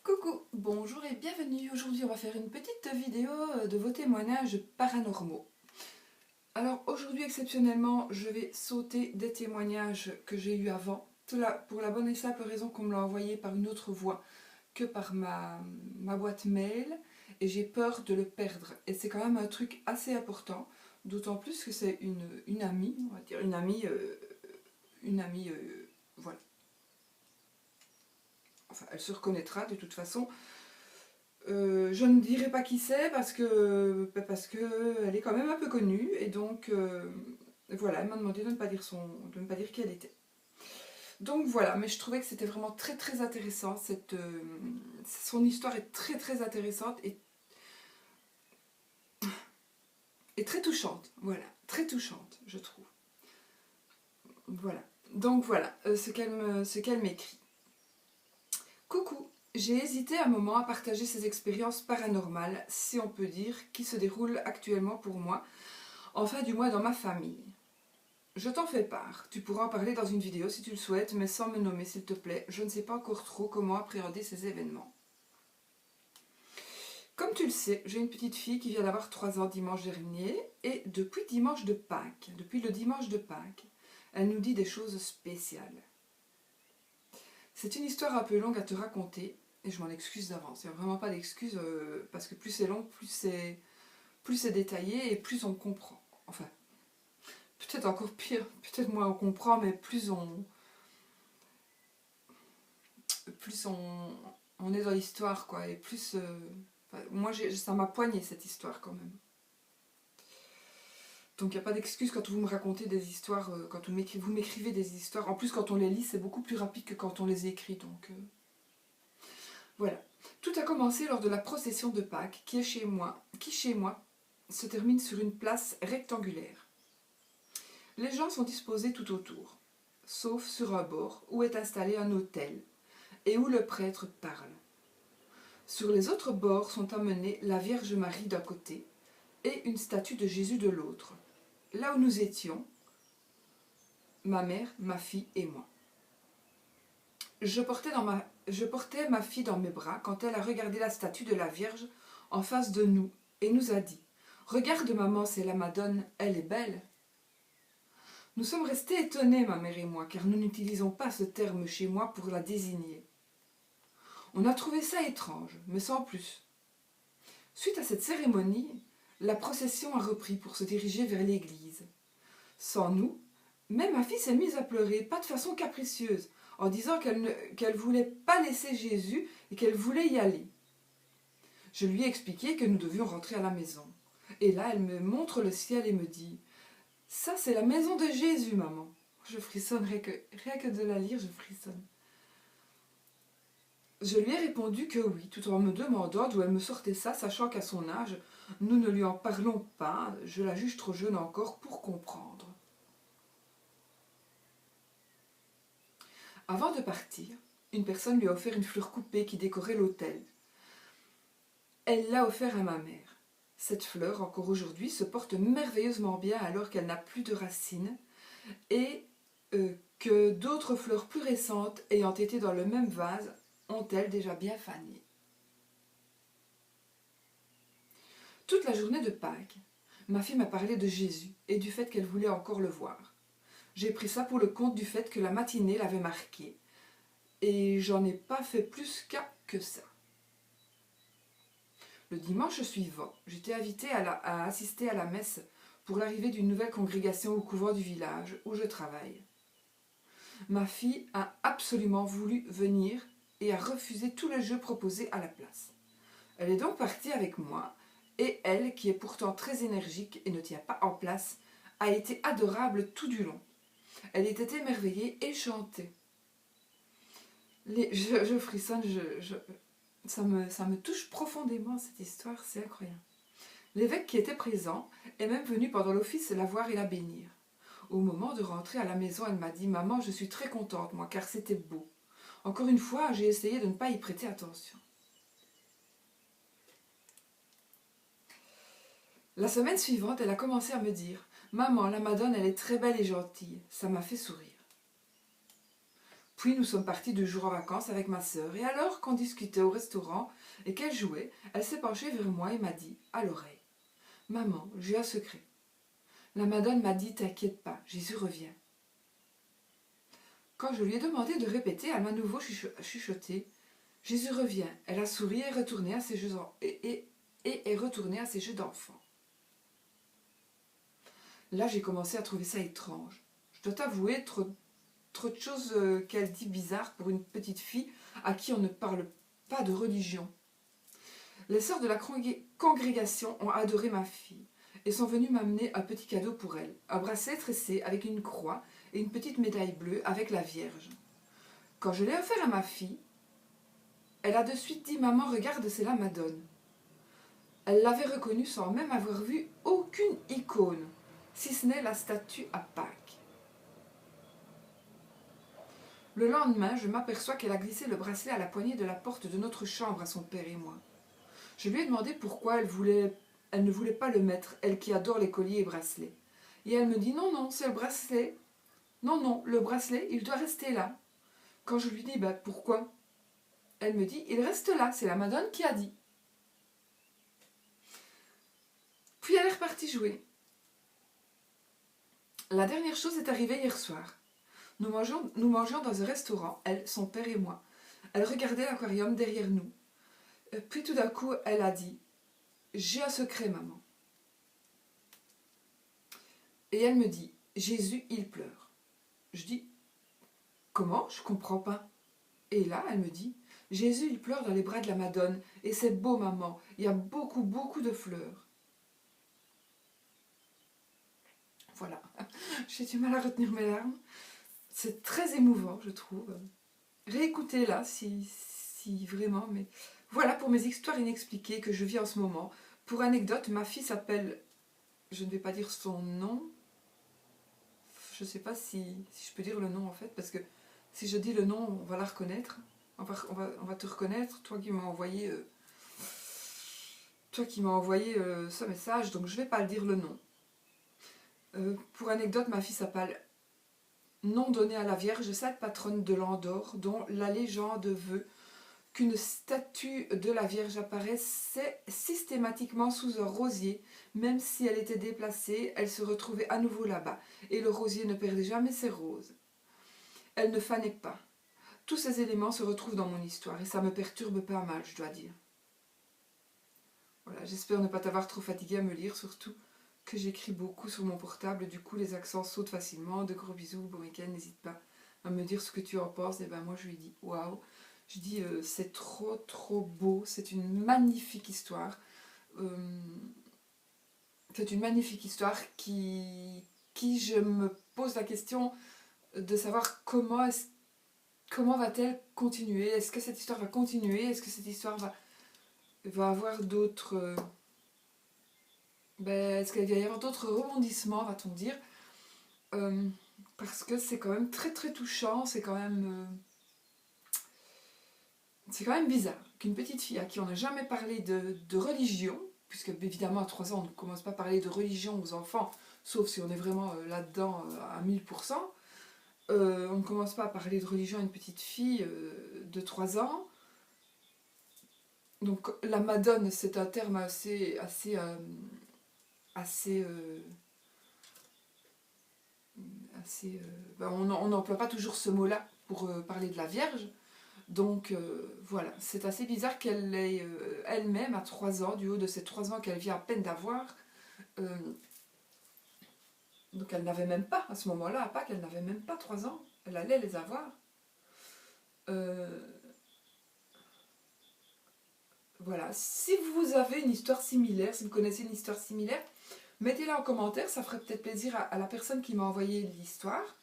Coucou, bonjour et bienvenue. Aujourd'hui on va faire une petite vidéo de vos témoignages paranormaux. Alors aujourd'hui exceptionnellement je vais sauter des témoignages que j'ai eu avant. Tout là, pour la bonne et simple raison qu'on me l'a envoyé par une autre voie que par ma boîte mail. Et j'ai peur de le perdre. Et c'est quand même un truc assez important. D'autant plus que c'est une amie, on va dire une amie, voilà. Enfin elle se reconnaîtra de toute façon. Je ne dirai pas qui c'est parce que elle est quand même un peu connue et donc voilà, elle m'a demandé de ne pas dire qui elle était. Donc voilà, mais je trouvais que c'était vraiment très très intéressant. Son histoire est très très intéressante et très touchante. Voilà, très touchante, je trouve. Voilà. Donc voilà, ce qu'elle m'écrit. Coucou. J'ai hésité un moment à partager ces expériences paranormales, si on peut dire, qui se déroulent actuellement pour moi, enfin du moins dans ma famille. Je t'en fais part, tu pourras en parler dans une vidéo si tu le souhaites, mais sans me nommer s'il te plaît, je ne sais pas encore trop comment appréhender ces événements. Comme tu le sais, j'ai une petite fille qui vient d'avoir 3 ans dimanche dernier, et depuis le dimanche de Pâques, elle nous dit des choses spéciales. C'est une histoire un peu longue à te raconter, et je m'en excuse d'avance. Il n'y a vraiment pas d'excuse, parce que plus c'est long, plus c'est détaillé, et plus on comprend. Enfin, peut-être encore pire, peut-être moins on comprend, mais plus on est dans l'histoire, quoi, et plus... enfin, moi, ça m'a poigné, cette histoire, quand même. Donc, il n'y a pas d'excuse quand vous me racontez des histoires, quand vous m'écrivez des histoires. En plus, quand on les lit, c'est beaucoup plus rapide que quand on les écrit, donc... Voilà. Tout a commencé lors de la procession de Pâques, qui chez moi, se termine sur une place rectangulaire. Les gens sont disposés tout autour, sauf sur un bord où est installé un autel, et où le prêtre parle. Sur les autres bords sont amenés la Vierge Marie d'un côté et une statue de Jésus de l'autre. Là où nous étions, ma mère, ma fille et moi. Je portais ma fille dans mes bras quand elle a regardé la statue de la Vierge en face de nous et nous a dit « Regarde maman, c'est la Madone, elle est belle !» Nous sommes restés étonnés, ma mère et moi, car nous n'utilisons pas ce terme chez moi pour la désigner. On a trouvé ça étrange, mais sans plus. Suite à cette cérémonie, la procession a repris pour se diriger vers l'église. Sans nous, même ma fille s'est mise à pleurer, pas de façon capricieuse, en disant qu'elle ne voulait pas laisser Jésus et qu'elle voulait y aller. Je lui ai expliqué que nous devions rentrer à la maison. Et là, elle me montre le ciel et me dit « Ça, c'est la maison de Jésus, maman !» Je frissonne, rien que de la lire, je frissonne. Je lui ai répondu que oui, tout en me demandant d'où elle me sortait ça, sachant qu'à son âge, nous ne lui en parlons pas, je la juge trop jeune encore pour comprendre. Avant de partir, une personne lui a offert une fleur coupée qui décorait l'autel. Elle l'a offert à ma mère. Cette fleur, encore aujourd'hui, se porte merveilleusement bien alors qu'elle n'a plus de racines et que d'autres fleurs plus récentes, ayant été dans le même vase, ont-elles déjà bien fané. Toute la journée de Pâques, ma fille m'a parlé de Jésus et du fait qu'elle voulait encore le voir. J'ai pris ça pour le compte du fait que la matinée l'avait marqué et j'en ai pas fait plus cas que ça. Le dimanche suivant, j'étais invitée à assister à la messe pour l'arrivée d'une nouvelle congrégation au couvent du village où je travaille. Ma fille a absolument voulu venir et a refusé tout le jeu proposé à la place. Elle est donc partie avec moi et elle, qui est pourtant très énergique et ne tient pas en place, a été adorable tout du long. Elle était émerveillée et chantait. Je frissonne, ça me touche profondément cette histoire, c'est incroyable. L'évêque qui était présent est même venu pendant l'office la voir et la bénir. Au moment de rentrer à la maison, elle m'a dit « Maman, je suis très contente, moi, car c'était beau. Encore une fois, j'ai essayé de ne pas y prêter attention. » La semaine suivante, elle a commencé à me dire « Maman, la Madone, elle est très belle et gentille. » Ça m'a fait sourire. Puis nous sommes partis 2 jours en vacances avec ma sœur, et alors qu'on discutait au restaurant et qu'elle jouait, elle s'est penchée vers moi et m'a dit à l'oreille: Maman, j'ai un secret. La madone m'a dit: T'inquiète pas, Jésus revient. Quand je lui ai demandé de répéter, elle m'a à nouveau chuchoté: Jésus revient. Elle a souri et est retournée à ses jeux est retournée à ses jeux d'enfant. Là, j'ai commencé à trouver ça étrange. Je dois t'avouer, trop de choses qu'elle dit bizarres pour une petite fille à qui on ne parle pas de religion. Les sœurs de la congrégation ont adoré ma fille et sont venues m'amener un petit cadeau pour elle, un bracelet tressé avec une croix et une petite médaille bleue avec la Vierge. Quand je l'ai offert à ma fille, elle a de suite dit: Maman, regarde, c'est la Madone. Elle l'avait reconnue sans même avoir vu aucune icône, si ce n'est la statue à Pâques. Le lendemain, je m'aperçois qu'elle a glissé le bracelet à la poignée de la porte de notre chambre à son père et moi. Je lui ai demandé pourquoi elle ne voulait pas le mettre, elle qui adore les colliers et bracelets. Et elle me dit: Non, non, c'est le bracelet. Non, non, le bracelet, il doit rester là. Quand je lui dis: Pourquoi? Elle me dit: Il reste là, c'est la Madone qui a dit. Puis elle est repartie jouer. La dernière chose est arrivée hier soir. Nous mangeons dans un restaurant, elle, son père et moi. Elle regardait l'aquarium derrière nous. Puis tout d'un coup, elle a dit: J'ai un secret, maman. Et elle me dit: Jésus, il pleure. Je dis: Comment? Je comprends pas. Et là, elle me dit: Jésus, il pleure dans les bras de la Madone. Et c'est beau, maman. Il y a beaucoup, beaucoup de fleurs. Voilà. J'ai du mal à retenir mes larmes. C'est très émouvant, je trouve. Réécoutez-la si vraiment, mais voilà pour mes histoires inexpliquées que je vis en ce moment. Pour anecdote, ma fille s'appelle, je ne vais pas dire son nom, je ne sais pas si je peux dire le nom en fait, parce que si je dis le nom, on va la reconnaître, on va te reconnaître, toi qui m'as envoyé ce message, donc je ne vais pas le dire le nom. Pour anecdote, ma fille s'appelle nom donné à la Vierge, sainte patronne de l'Andorre, dont la légende veut qu'une statue de la Vierge apparaissait systématiquement sous un rosier. Même si elle était déplacée, elle se retrouvait à nouveau là-bas, et le rosier ne perdait jamais ses roses. Elle ne fanait pas. Tous ces éléments se retrouvent dans mon histoire, et ça me perturbe pas mal, je dois dire. Voilà, j'espère ne pas t'avoir trop fatigué à me lire, surtout que j'écris beaucoup sur mon portable, du coup les accents sautent facilement. De gros bisous, bon week-end, n'hésite pas à me dire ce que tu en penses. Et ben moi je lui dis waouh. Je dis c'est trop trop beau, c'est une magnifique histoire. C'est une magnifique histoire qui je me pose la question de savoir comment va-t-elle continuer. Est-ce que cette histoire va continuer? Est-ce que cette histoire va avoir d'autres... est-ce qu'il va y avoir d'autres rebondissements, va-t-on dire? Parce que c'est quand même très très touchant, c'est quand même bizarre qu'une petite fille à qui on n'a jamais parlé de religion, puisque évidemment à 3 ans on ne commence pas à parler de religion aux enfants, sauf si on est vraiment là-dedans à 1000%, on ne commence pas à parler de religion à une petite fille de 3 ans. Donc la Madone, c'est un terme on n'emploie pas toujours ce mot-là pour parler de la Vierge. Donc voilà, c'est assez bizarre qu'elle ait elle-même à 3 ans, du haut de ces 3 ans qu'elle vient à peine d'avoir. Donc elle n'avait même pas, à ce moment-là, à Pâques, elle n'avait même pas 3 ans. Elle allait les avoir. Voilà, si vous avez une histoire similaire, si vous connaissez une histoire similaire, mettez-la en commentaire, ça ferait peut-être plaisir à la personne qui m'a envoyé l'histoire.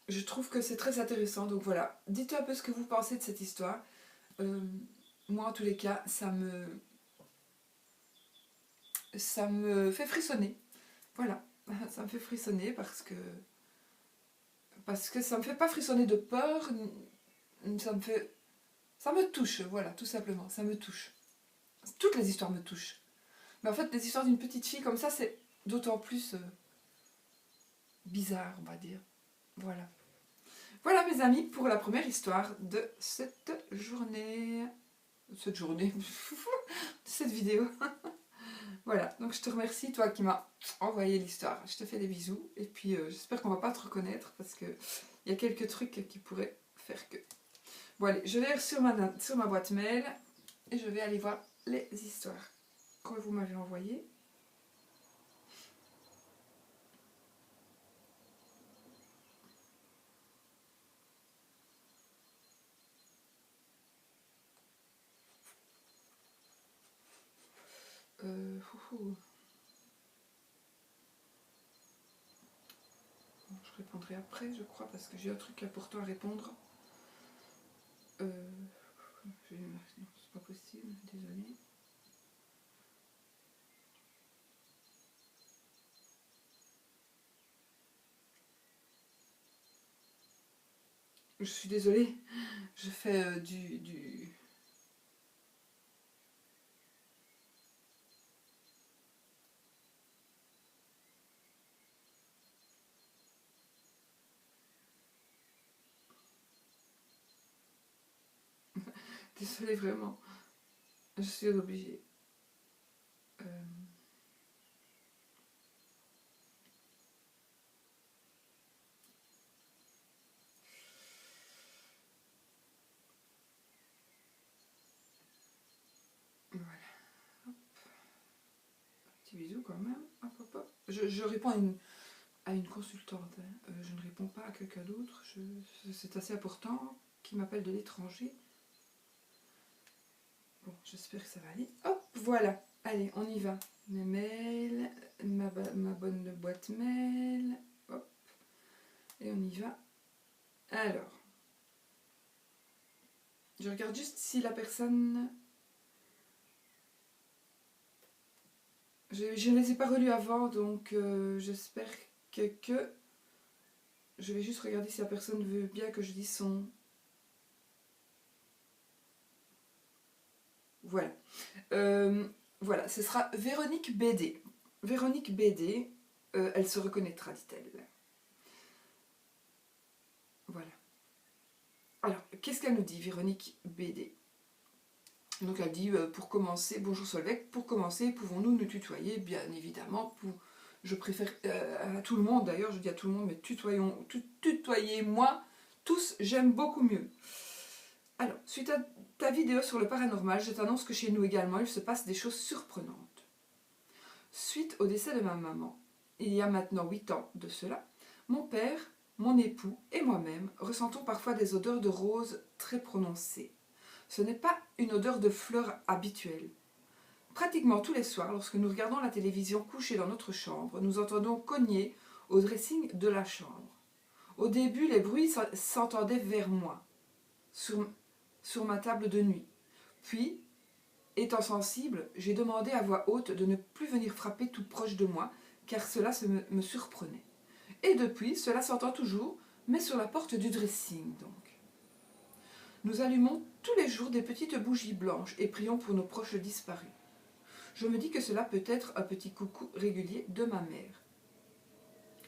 Je trouve que c'est très intéressant, donc voilà. Dites un peu ce que vous pensez de cette histoire. Moi, en tous les cas, ça me fait frissonner. Voilà, ça me fait frissonner parce que ça me fait pas frissonner de peur, ça me touche, voilà, tout simplement, ça me touche. Toutes les histoires me touchent. Mais en fait, les histoires d'une petite fille comme ça, c'est d'autant plus bizarre, on va dire. Voilà. Voilà mes amis pour la première histoire de cette journée. Cette vidéo. Voilà, donc je te remercie toi qui m'as envoyé l'histoire. Je te fais des bisous et puis j'espère qu'on va pas te reconnaître parce que il y a quelques trucs qui pourraient faire que. Bon allez, je vais sur ma boîte mail et je vais aller voir les histoires que vous m'avez envoyées. Fouhou. Je répondrai après, je crois, parce que j'ai un truc important à répondre. Non, c'est pas possible, désolée. Je suis désolée, je fais du... Désolée vraiment, je suis obligée. Voilà. Hop. Petit bisou quand même. Hop, hop, hop. Je réponds à une consultante. Hein. Je ne réponds pas à quelqu'un d'autre. C'est assez important qui m'appelle de l'étranger. Bon, j'espère que ça va aller. Hop, voilà. Allez, on y va. Mes mails, ma bonne boîte mail. Hop. Et on y va. Alors. Je regarde juste si la personne... Je ne les ai pas relus avant, donc j'espère que... Je vais juste regarder si la personne veut bien que je dise son... Voilà. Voilà, ce sera Véronique BD. Véronique BD, elle se reconnaîtra, dit-elle. Voilà. Alors, qu'est-ce qu'elle nous dit, Véronique BD? Donc elle dit, pour commencer, bonjour Solveig, pour commencer, pouvons-nous nous tutoyer? Bien évidemment, je préfère à tout le monde, d'ailleurs, je dis à tout le monde, mais tutoyez-moi tous, j'aime beaucoup mieux. Alors, suite à ta vidéo sur le paranormal, je t'annonce que chez nous également, il se passe des choses surprenantes. Suite au décès de ma maman, il y a maintenant 8 ans de cela, mon père, mon époux et moi-même ressentons parfois des odeurs de roses très prononcées. Ce n'est pas une odeur de fleurs habituelle. Pratiquement tous les soirs, lorsque nous regardons la télévision couchée dans notre chambre, nous entendons cogner au dressing de la chambre. Au début, les bruits s'entendaient vers moi, sur ma table de nuit. Puis, étant sensible, j'ai demandé à voix haute de ne plus venir frapper tout proche de moi, car cela me surprenait. Et depuis, cela s'entend toujours, mais sur la porte du dressing donc. Nous allumons tous les jours des petites bougies blanches et prions pour nos proches disparus. Je me dis que cela peut être un petit coucou régulier de ma mère.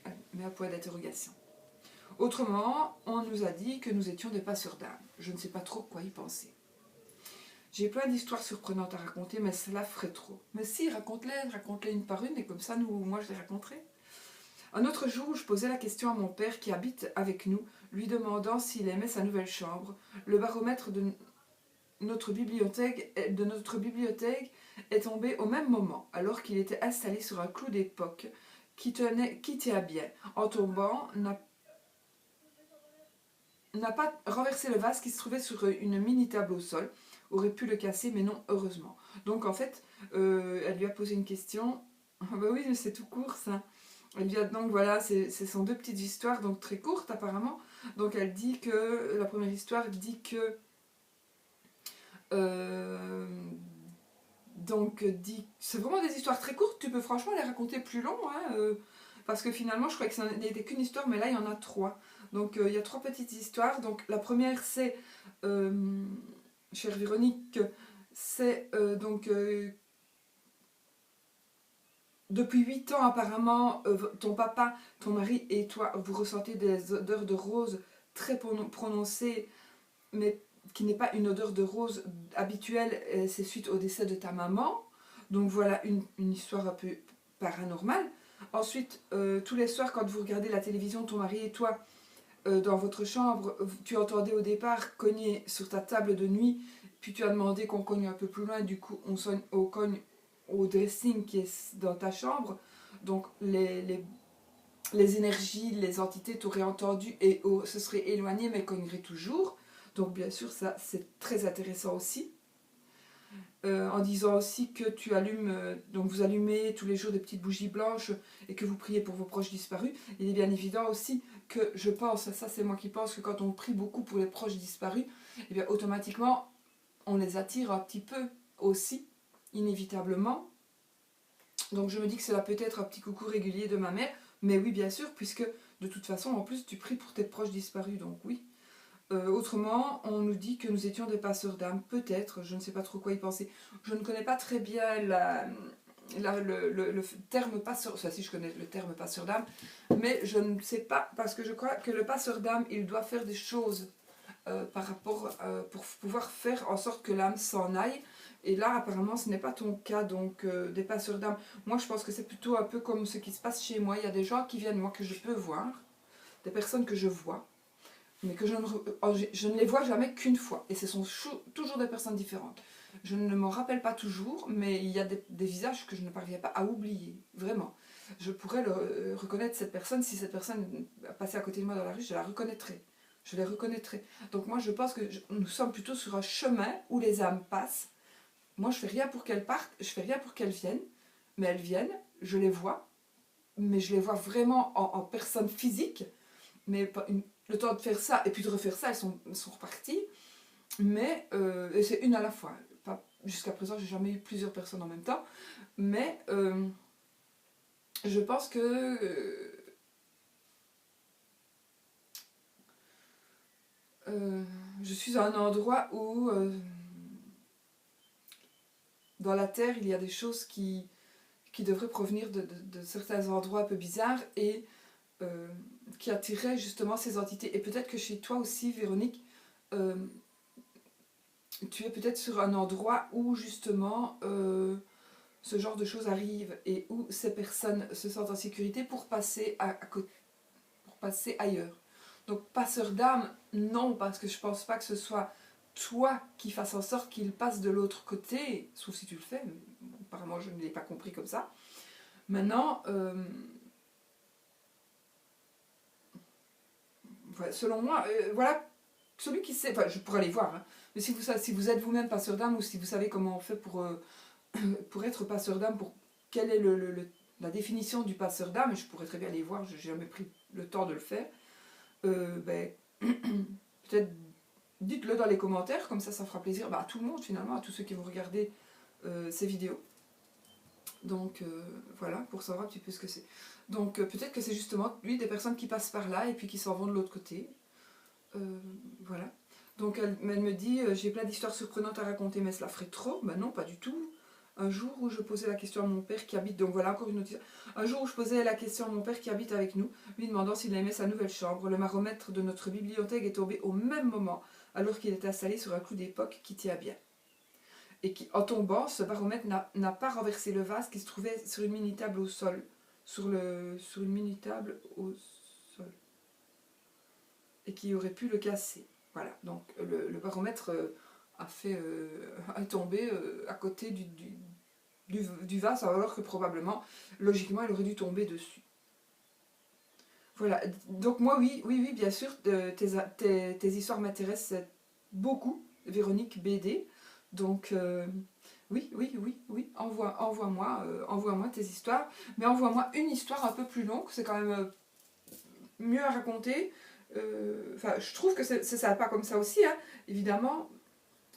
Allez, mais un point d'interrogation. Autrement, on nous a dit que nous étions des passeurs d'âme. Je ne sais pas trop quoi y penser. J'ai plein d'histoires surprenantes à raconter, mais cela ferait trop. Mais si, raconte-les une par une, et comme ça, moi, je les raconterai. Un autre jour où je posais la question à mon père qui habite avec nous, lui demandant s'il aimait sa nouvelle chambre, le baromètre de notre bibliothèque est tombé au même moment, alors qu'il était installé sur un clou d'époque qui tient bien. En tombant, n'a pas renversé le vase qui se trouvait sur une mini table au sol, aurait pu le casser, mais non, heureusement. Donc en fait, elle lui a posé une question. Ah bah oui, c'est tout court ça. Elle lui a donc voilà, ce sont deux petites histoires, donc très courtes apparemment. Donc elle dit que, la première histoire dit que c'est vraiment des histoires très courtes, tu peux franchement les raconter plus long, hein, parce que finalement je croyais que ça n'était qu'une histoire, mais là il y en a 3. Donc il y a 3 petites histoires. Donc la première c'est, chère Véronique, c'est depuis 8 ans apparemment, ton papa, ton mari et toi, vous ressentez des odeurs de rose très prononcées, mais qui n'est pas une odeur de rose habituelle, c'est suite au décès de ta maman. Donc voilà une histoire un peu paranormale. Ensuite, tous les soirs quand vous regardez la télévision, ton mari et toi, dans votre chambre, tu entendais au départ cogner sur ta table de nuit, puis tu as demandé qu'on cogne un peu plus loin, du coup on cogne au dressing qui est dans ta chambre. Donc les énergies, les entités t'auraient entendu et se seraient éloignées mais cogneraient toujours. Donc bien sûr ça c'est très intéressant aussi. En disant aussi que tu allumes, donc vous allumez tous les jours des petites bougies blanches et que vous priez pour vos proches disparus. Il est bien évident aussi que je pense, ça c'est moi qui pense, que quand on prie beaucoup pour les proches disparus, et bien automatiquement on les attire un petit peu aussi, inévitablement. Donc je me dis que cela peut être un petit coucou régulier de ma mère, mais oui bien sûr, puisque de toute façon en plus tu pries pour tes proches disparus, donc oui. Autrement, on nous dit que nous étions des passeurs d'âmes. Peut-être, je ne sais pas trop quoi y penser. Je ne connais pas très bien le terme passeur... Enfin, si je connais le terme passeur d'âme, mais je ne sais pas, parce que je crois que le passeur d'âme, il doit faire des choses par rapport... pour pouvoir faire en sorte que l'âme s'en aille. Et là, apparemment, ce n'est pas ton cas, donc des passeurs d'âme. Moi, je pense que c'est plutôt un peu comme ce qui se passe chez moi. Il y a des gens qui viennent, moi, que je peux voir, des personnes que je vois, mais que je ne les vois jamais qu'une fois. Et ce sont toujours des personnes différentes. Je ne m'en rappelle pas toujours, mais il y a des visages que je ne parviens pas à oublier, vraiment. Je pourrais reconnaître cette personne, si cette personne passait à côté de moi dans la rue, je la reconnaîtrais. Je les reconnaîtrais. Donc moi, je pense que nous sommes plutôt sur un chemin où les âmes passent. Moi, je fais rien pour qu'elles partent, je fais rien pour qu'elles viennent, mais elles viennent, je les vois, mais je les vois vraiment en personne physique, mais le temps de faire ça et puis de refaire ça, elles sont reparties, mais et c'est une à la fois. Jusqu'à présent, j'ai jamais eu plusieurs personnes en même temps, mais je pense que je suis à un endroit où dans la Terre, il y a des choses qui devraient provenir de certains endroits un peu bizarres et qui attiraient justement ces entités. Et peut-être que chez toi aussi, Véronique, tu es peut-être sur un endroit où justement ce genre de choses arrive et où ces personnes se sentent en sécurité pour passer, pour passer ailleurs. Donc passeur d'âme, non, parce que je pense pas que ce soit toi qui fasses en sorte qu'il passe de l'autre côté, sauf si tu le fais, mais bon, apparemment je ne l'ai pas compris comme ça. Maintenant, selon moi, voilà, celui qui sait, enfin je pourrais aller voir, hein, mais si vous êtes vous-même passeur d'âme ou si vous savez comment on fait pour être passeur d'âme, pour quelle est la définition du passeur d'âme, je pourrais très bien aller voir, je n'ai jamais pris le temps de le faire, ben, peut-être dites-le dans les commentaires, comme ça fera plaisir à tout le monde finalement, à tous ceux qui vont regarder ces vidéos. Donc voilà, pour savoir un petit peu ce que c'est. Donc peut-être que c'est justement lui des personnes qui passent par là et puis qui s'en vont de l'autre côté. Voilà. Donc elle me dit, j'ai plein d'histoires surprenantes à raconter, mais cela ferait trop. Ben non, pas du tout. Un jour où je posais la question à mon père qui habite, donc voilà encore une autre histoire. Un jour où je posais la question à mon père qui habite avec nous, lui demandant s'il aimait sa nouvelle chambre, le baromètre de notre bibliothèque est tombé au même moment, alors qu'il était installé sur un clou d'époque qui tient bien. Et qui, en tombant, ce baromètre n'a pas renversé le vase qui se trouvait sur une mini-table au sol. Sur une mini-table au sol. Et qui aurait pu le casser. Voilà, donc le baromètre a tombé à côté du vase, alors que probablement, logiquement, il aurait dû tomber dessus. Voilà, donc moi, oui, bien sûr, tes histoires m'intéressent beaucoup, Véronique BD. Donc, oui, envoie-moi tes histoires. Mais envoie-moi une histoire un peu plus longue, c'est quand même mieux à raconter. Enfin, je trouve que c'est sympa comme ça aussi, hein, évidemment.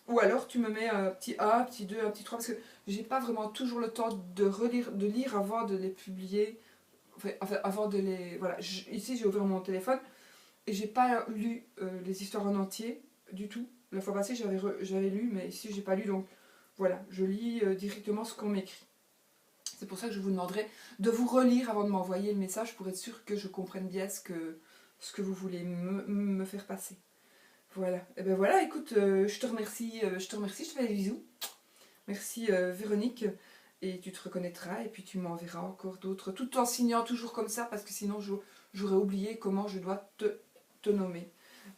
Ou alors tu me mets un petit A, un petit 2, un petit 3, parce que j'ai pas vraiment toujours le temps de lire avant de les publier. Enfin, avant de les... Voilà, ici j'ai ouvert mon téléphone et j'ai pas lu les histoires en entier du tout. La fois passée j'avais lu, mais ici j'ai pas lu, donc voilà, je lis directement ce qu'on m'écrit. C'est pour ça que je vous demanderai de vous relire avant de m'envoyer le message pour être sûr que je comprenne bien ce que vous voulez me faire passer. Voilà. Et ben voilà, écoute, je te remercie, je te fais des bisous. Merci Véronique. Et tu te reconnaîtras et puis tu m'enverras encore d'autres, tout en signant toujours comme ça, parce que sinon j'aurais oublié comment je dois te nommer.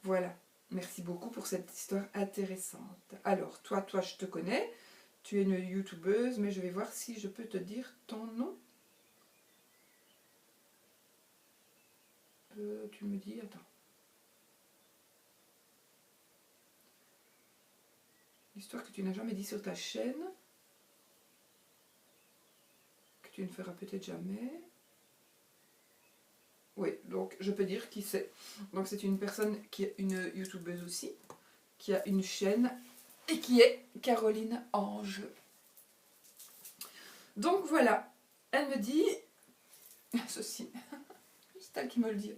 Voilà. Merci beaucoup pour cette histoire intéressante. Alors, toi, je te connais. Tu es une youtubeuse, mais je vais voir si je peux te dire ton nom. Tu me dis, attends. L'histoire que tu n'as jamais dit sur ta chaîne, que tu ne feras peut-être jamais. Oui, donc je peux dire qui c'est. Donc c'est une personne qui est une youtubeuse aussi, qui a une chaîne et qui est Caroline Ange. Donc voilà, elle me dit ceci, c'est elle qui me le dit.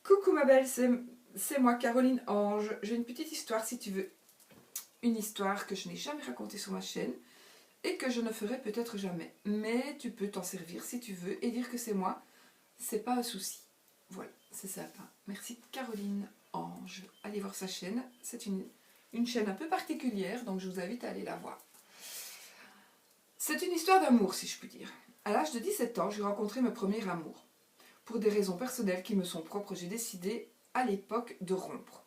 Coucou ma belle, c'est moi Caroline Ange. J'ai une petite histoire si tu veux. Une histoire que je n'ai jamais racontée sur ma chaîne et que je ne ferai peut-être jamais. Mais tu peux t'en servir si tu veux et dire que c'est moi. C'est pas un souci. Voilà, c'est sympa. Merci Caroline Ange. Allez voir sa chaîne. C'est une chaîne un peu particulière, donc je vous invite à aller la voir. C'est une histoire d'amour, si je puis dire. À l'âge de 17 ans, j'ai rencontré mon premier amour. Pour des raisons personnelles qui me sont propres, j'ai décidé à l'époque de rompre.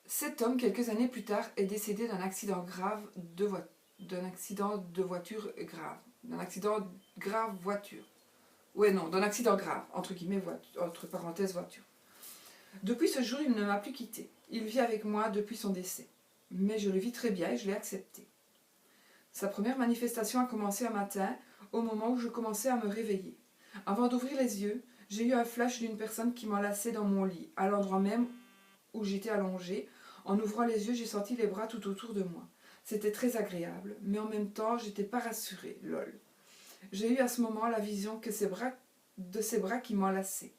Cet homme, quelques années plus tard, est décédé d'un accident grave d'un accident grave voiture. Ouais, non, d'un accident grave, entre guillemets, entre parenthèses, voiture. Depuis ce jour, il ne m'a plus quitté. Il vit avec moi depuis son décès. Mais je le vis très bien et je l'ai accepté. Sa première manifestation a commencé un matin, au moment où je commençais à me réveiller. Avant d'ouvrir les yeux, j'ai eu un flash d'une personne qui m'enlaçait dans mon lit, à l'endroit même où j'étais allongée. En ouvrant les yeux, j'ai senti les bras tout autour de moi. C'était très agréable, mais en même temps, j'étais pas rassurée, lol. J'ai eu à ce moment la vision de ses bras qui m'enlaçaient.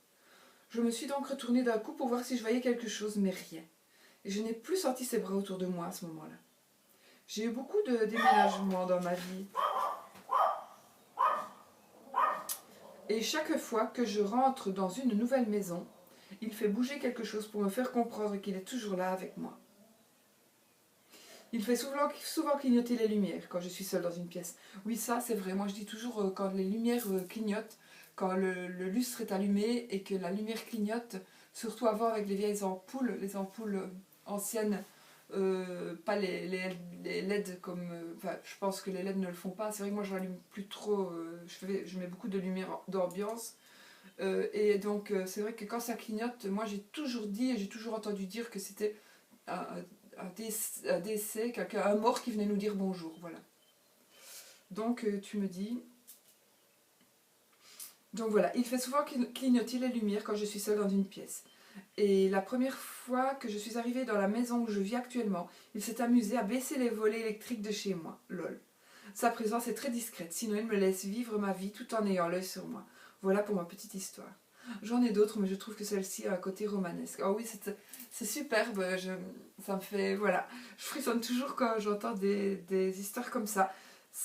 Je me suis donc retournée d'un coup pour voir si je voyais quelque chose, mais rien. Et je n'ai plus senti ses bras autour de moi à ce moment-là. J'ai eu beaucoup de déménagements dans ma vie. Et chaque fois que je rentre dans une nouvelle maison, il fait bouger quelque chose pour me faire comprendre qu'il est toujours là avec moi. Il fait souvent clignoter les lumières quand je suis seule dans une pièce. Oui, ça c'est vrai. Moi je dis toujours quand les lumières clignotent, quand le lustre est allumé et que la lumière clignote, surtout avant avec les vieilles ampoules, les ampoules anciennes, pas les LED comme... Enfin, je pense que les LED ne le font pas. C'est vrai que moi je n'allume plus trop, je mets beaucoup de lumière d'ambiance. Et donc c'est vrai que quand ça clignote, moi j'ai toujours dit et j'ai toujours entendu dire que c'était un décès, un mort qui venait nous dire bonjour, voilà. Donc tu me dis... Donc voilà, il fait souvent clignoter les lumières quand je suis seule dans une pièce. Et la première fois que je suis arrivée dans la maison où je vis actuellement, il s'est amusé à baisser les volets électriques de chez moi, lol. Sa présence est très discrète, sinon il me laisse vivre ma vie tout en ayant l'œil sur moi. Voilà pour ma petite histoire. J'en ai d'autres, mais je trouve que celle-ci a un côté romanesque. Oh oui, c'est superbe, ça me fait... Voilà, je frissonne toujours quand j'entends des histoires comme ça.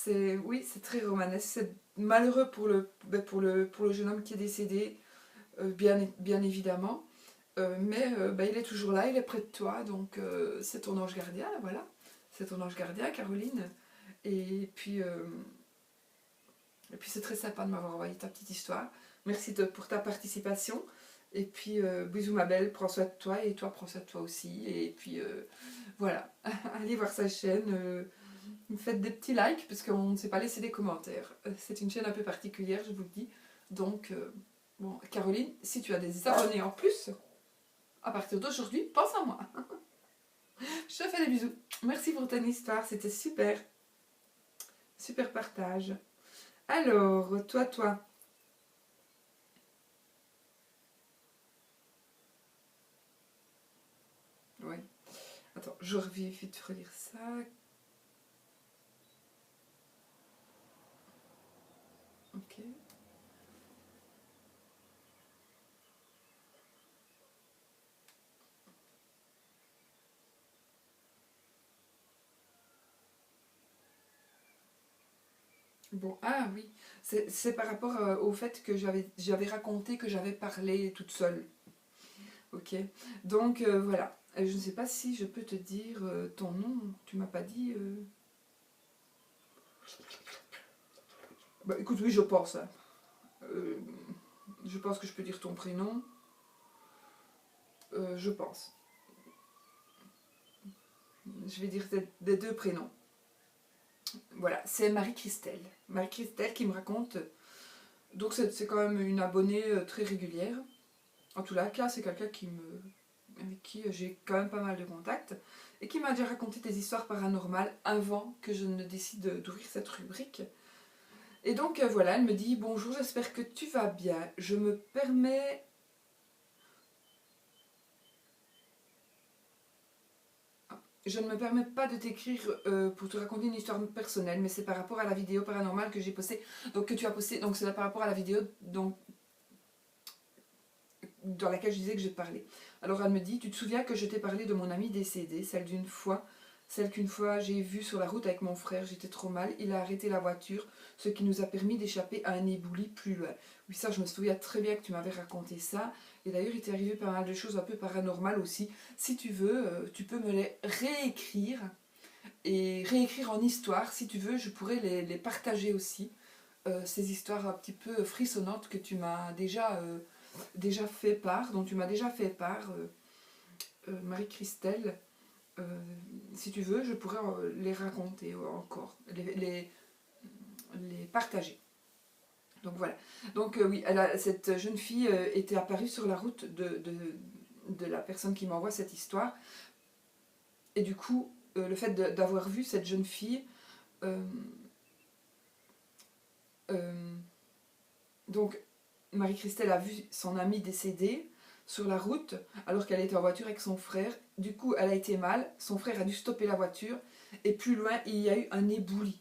Oui, c'est très romanesque. C'est malheureux pour le jeune homme qui est décédé, bien évidemment. Mais il est toujours là, il est près de toi, donc c'est ton ange gardien, voilà. C'est ton ange gardien, Caroline. Et puis c'est très sympa de m'avoir envoyé ta petite histoire. Merci pour ta participation. Et puis, bisous ma belle, prends soin de toi et toi, prends soin de toi aussi. Et puis, voilà, allez voir sa chaîne. Faites des petits likes parce qu'on ne s'est pas laissé des commentaires. C'est une chaîne un peu particulière, je vous le dis. Donc, bon, Caroline, si tu as des abonnés en plus, à partir d'aujourd'hui, pense à moi. Je te fais des bisous. Merci pour ton histoire, c'était super. Super partage. Alors, toi. Oui. Attends, je vais vite relire ça. Ok. Bon, ah oui, c'est par rapport au fait que j'avais raconté que j'avais parlé toute seule. Ok, donc voilà. Je ne sais pas si je peux te dire ton nom, tu m'as pas dit. Bah écoute, oui, je pense, hein. Euh, je pense que je peux dire ton prénom. Je pense. Je vais dire des deux prénoms. Voilà, c'est Marie-Christelle. Marie-Christelle qui me raconte. Donc c'est quand même une abonnée très régulière. En tout cas, c'est quelqu'un avec qui j'ai quand même pas mal de contacts et qui m'a déjà raconté des histoires paranormales avant que je ne décide d'ouvrir cette rubrique. Et donc voilà, elle me dit bonjour, j'espère que tu vas bien. Je ne me permets pas de t'écrire pour te raconter une histoire personnelle, mais c'est par rapport à la vidéo paranormale que j'ai postée, donc que tu as postée, donc c'est là par rapport à la vidéo dans laquelle je disais que j'ai parlé. Alors elle me dit, tu te souviens que je t'ai parlé de mon amie décédée, celle qu'une fois j'ai vue sur la route avec mon frère, j'étais trop mal, il a arrêté la voiture, ce qui nous a permis d'échapper à un éboulis plus loin. Oui, ça je me souviens très bien que tu m'avais raconté ça, et d'ailleurs il t'est arrivé pas mal de choses un peu paranormales aussi. Si tu veux, tu peux me les réécrire, et réécrire en histoire, si tu veux, je pourrais les partager aussi. Ces histoires un petit peu frissonnantes que tu m'as déjà fait part, dont tu m'as déjà fait part, Marie-Christelle. Si tu veux, je pourrais les raconter encore, les partager. Donc voilà. Donc oui, cette jeune fille était apparue sur la route de la personne qui m'envoie cette histoire. Et du coup, le fait d'avoir vu cette jeune fille, euh, euh, donc Marie-Christelle a vu son amie décédée sur la route alors qu'elle était en voiture avec son frère. Du coup, elle a été mal, son frère a dû stopper la voiture et plus loin, il y a eu un éboulis.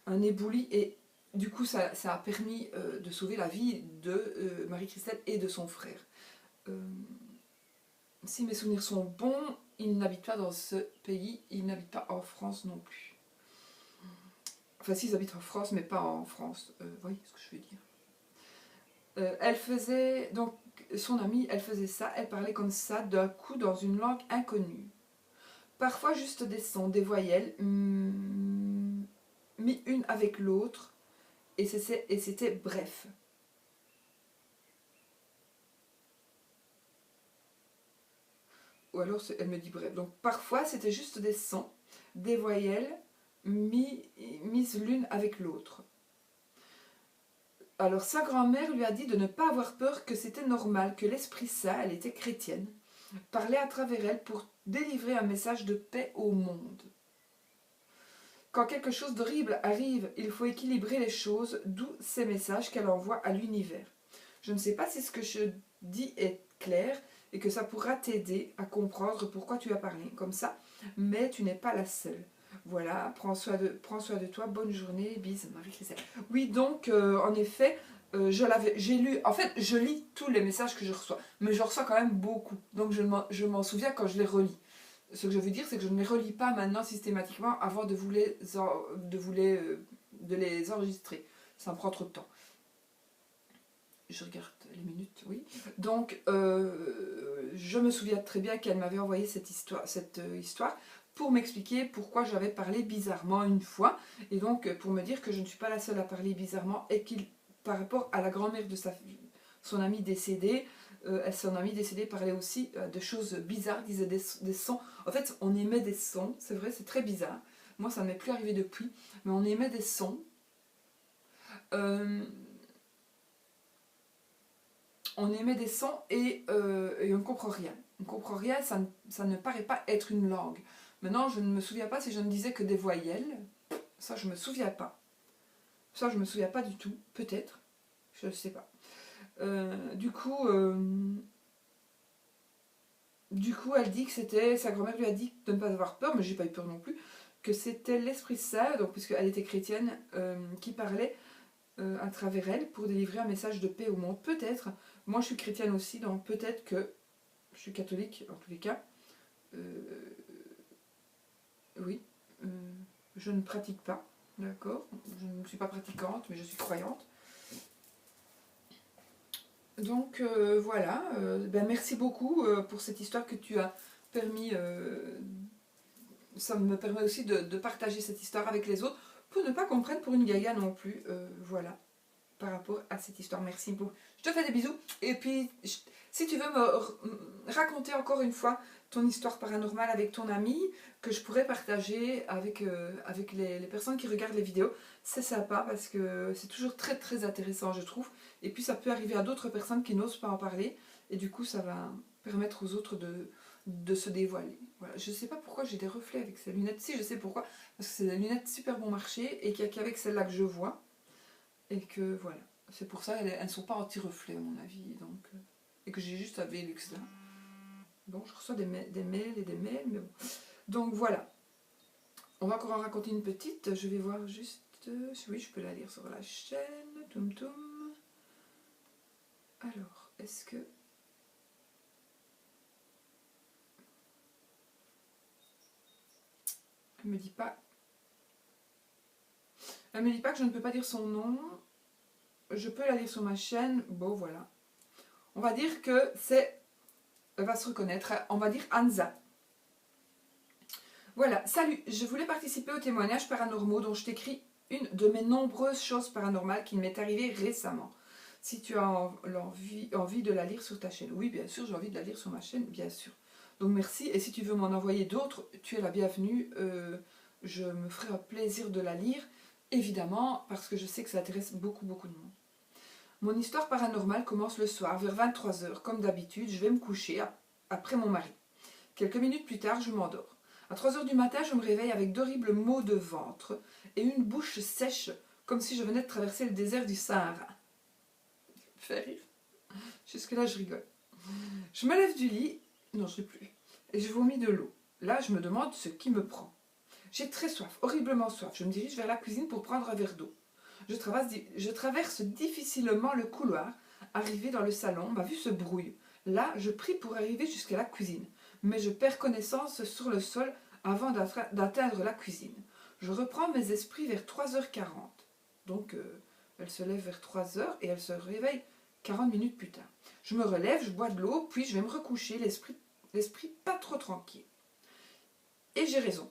Un éboulis et du coup, ça a permis de sauver la vie de Marie-Christelle et de son frère. Euh, si mes souvenirs sont bons, il n'habite pas dans ce pays, il n'habite pas en France non plus. Enfin, si, ils habitent en France, mais pas en France. Vous voyez ce que je veux dire. Elle faisait, donc, son amie, elle faisait ça, elle parlait comme ça, d'un coup, dans une langue inconnue. Parfois juste des sons, des voyelles, mis une avec l'autre, et c'était bref. Ou alors, elle me dit bref. Donc, parfois, c'était juste des sons, des voyelles, mises l'une avec l'autre. Alors, sa grand-mère lui a dit de ne pas avoir peur, que c'était normal, que l'Esprit Saint, elle était chrétienne, parlait à travers elle pour délivrer un message de paix au monde. Quand quelque chose d'horrible arrive, il faut équilibrer les choses, d'où ces messages qu'elle envoie à l'univers. Je ne sais pas si ce que je dis est clair et que ça pourra t'aider à comprendre pourquoi tu as parlé comme ça, mais tu n'es pas la seule. Voilà, prends soin de toi, bonne journée, bisous, Marie-Christelle. Oui, donc, en effet, j'ai lu, en fait, je lis tous les messages que je reçois, mais je reçois quand même beaucoup, donc je m'en souviens quand je les relis. Ce que je veux dire, c'est que je ne les relis pas maintenant systématiquement avant de les enregistrer. Ça me prend trop de temps. Je regarde les minutes, oui. Donc, je me souviens très bien qu'elle m'avait envoyé cette histoire pour m'expliquer pourquoi j'avais parlé bizarrement une fois. Et donc, pour me dire que je ne suis pas la seule à parler bizarrement et qu'il, par rapport à la grand-mère de son amie décédée, son amie décédée parlait aussi de choses bizarres, disait des sons. En fait, on émet des sons, c'est vrai, c'est très bizarre. Moi, ça ne m'est plus arrivé depuis, mais on émet des sons. Euh, on émet des sons et on ne comprend rien. On ne comprend rien, ça ne paraît pas être une langue. Maintenant, je ne me souviens pas si je ne disais que des voyelles. Ça, je ne me souviens pas. Ça, je ne me souviens pas du tout. Peut-être. Je ne sais pas. Du coup, elle dit que c'était, sa grand-mère lui a dit de ne pas avoir peur, mais j'ai pas eu peur non plus, que c'était l'Esprit Saint, donc puisqu'elle était chrétienne, qui parlait à travers elle pour délivrer un message de paix au monde. Peut-être, moi je suis chrétienne aussi, donc peut-être que je suis catholique en tous les cas. Oui, je ne pratique pas. D'accord. Je ne suis pas pratiquante, mais je suis croyante. Donc voilà, ben, merci beaucoup pour cette histoire que tu as permis. Ça me permet aussi de partager cette histoire avec les autres pour ne pas qu'on me prenne pour une gaga non plus. Voilà, par rapport à cette histoire. Merci beaucoup. Je te fais des bisous. Et puis, si tu veux me raconter encore une fois ton histoire paranormale avec ton ami, que je pourrais partager avec les personnes qui regardent les vidéos, c'est sympa parce que c'est toujours très très intéressant, je trouve. Et puis, ça peut arriver à d'autres personnes qui n'osent pas en parler. Et du coup, ça va permettre aux autres de se dévoiler. Voilà. Je ne sais pas pourquoi j'ai des reflets avec ces lunettes. Si, je sais pourquoi. Parce que c'est des lunettes super bon marché et qu'il n'y a qu'avec celle-là que je vois. Et que voilà. C'est pour ça qu'elles ne sont pas anti-reflets à mon avis. Donc, et que j'ai juste à Velux là. Bon, je reçois des mails et des mails, mais bon. Donc voilà. On va encore en raconter une petite. Je vais voir juste. Oui, je peux la lire sur la chaîne. Toum toum. Alors, est-ce que. Elle me dit pas. Elle me dit pas que je ne peux pas dire son nom. Je peux la lire sur ma chaîne. Bon, voilà. On va dire que c'est. Elle va se reconnaître. On va dire Anza. Voilà, salut, je voulais participer aux témoignages paranormaux dont je t'écris une de mes nombreuses choses paranormales qui m'est arrivée récemment. Si tu as envie de la lire sur ta chaîne. Oui, bien sûr, j'ai envie de la lire sur ma chaîne, bien sûr. Donc merci, et si tu veux m'en envoyer d'autres, tu es la bienvenue. Je me ferai un plaisir de la lire, évidemment, parce que je sais que ça intéresse beaucoup, beaucoup de monde. Mon histoire paranormale commence le soir, vers 23h. Comme d'habitude, je vais me coucher après mon mari. Quelques minutes plus tard, je m'endors. À 3h du matin, je me réveille avec d'horribles maux de ventre et une bouche sèche, comme si je venais de traverser le désert du Sahara. Ça me fait rire. Jusque-là, je rigole. Je me lève du lit, non, je ne l'ai plus, et je vomis de l'eau. Là, je me demande ce qui me prend. J'ai très soif, horriblement soif. Je me dirige vers la cuisine pour prendre un verre d'eau. Je traverse difficilement le couloir. Arrivé dans le salon, ma vue se brouille. Là, je prie pour arriver jusqu'à la cuisine, mais je perds connaissance sur le sol avant d'atteindre la cuisine. Je reprends mes esprits vers 3h40. Donc, elle se lève vers 3h et elle se réveille 40 minutes plus tard. Je me relève, je bois de l'eau, puis je vais me recoucher, l'esprit pas trop tranquille. Et j'ai raison.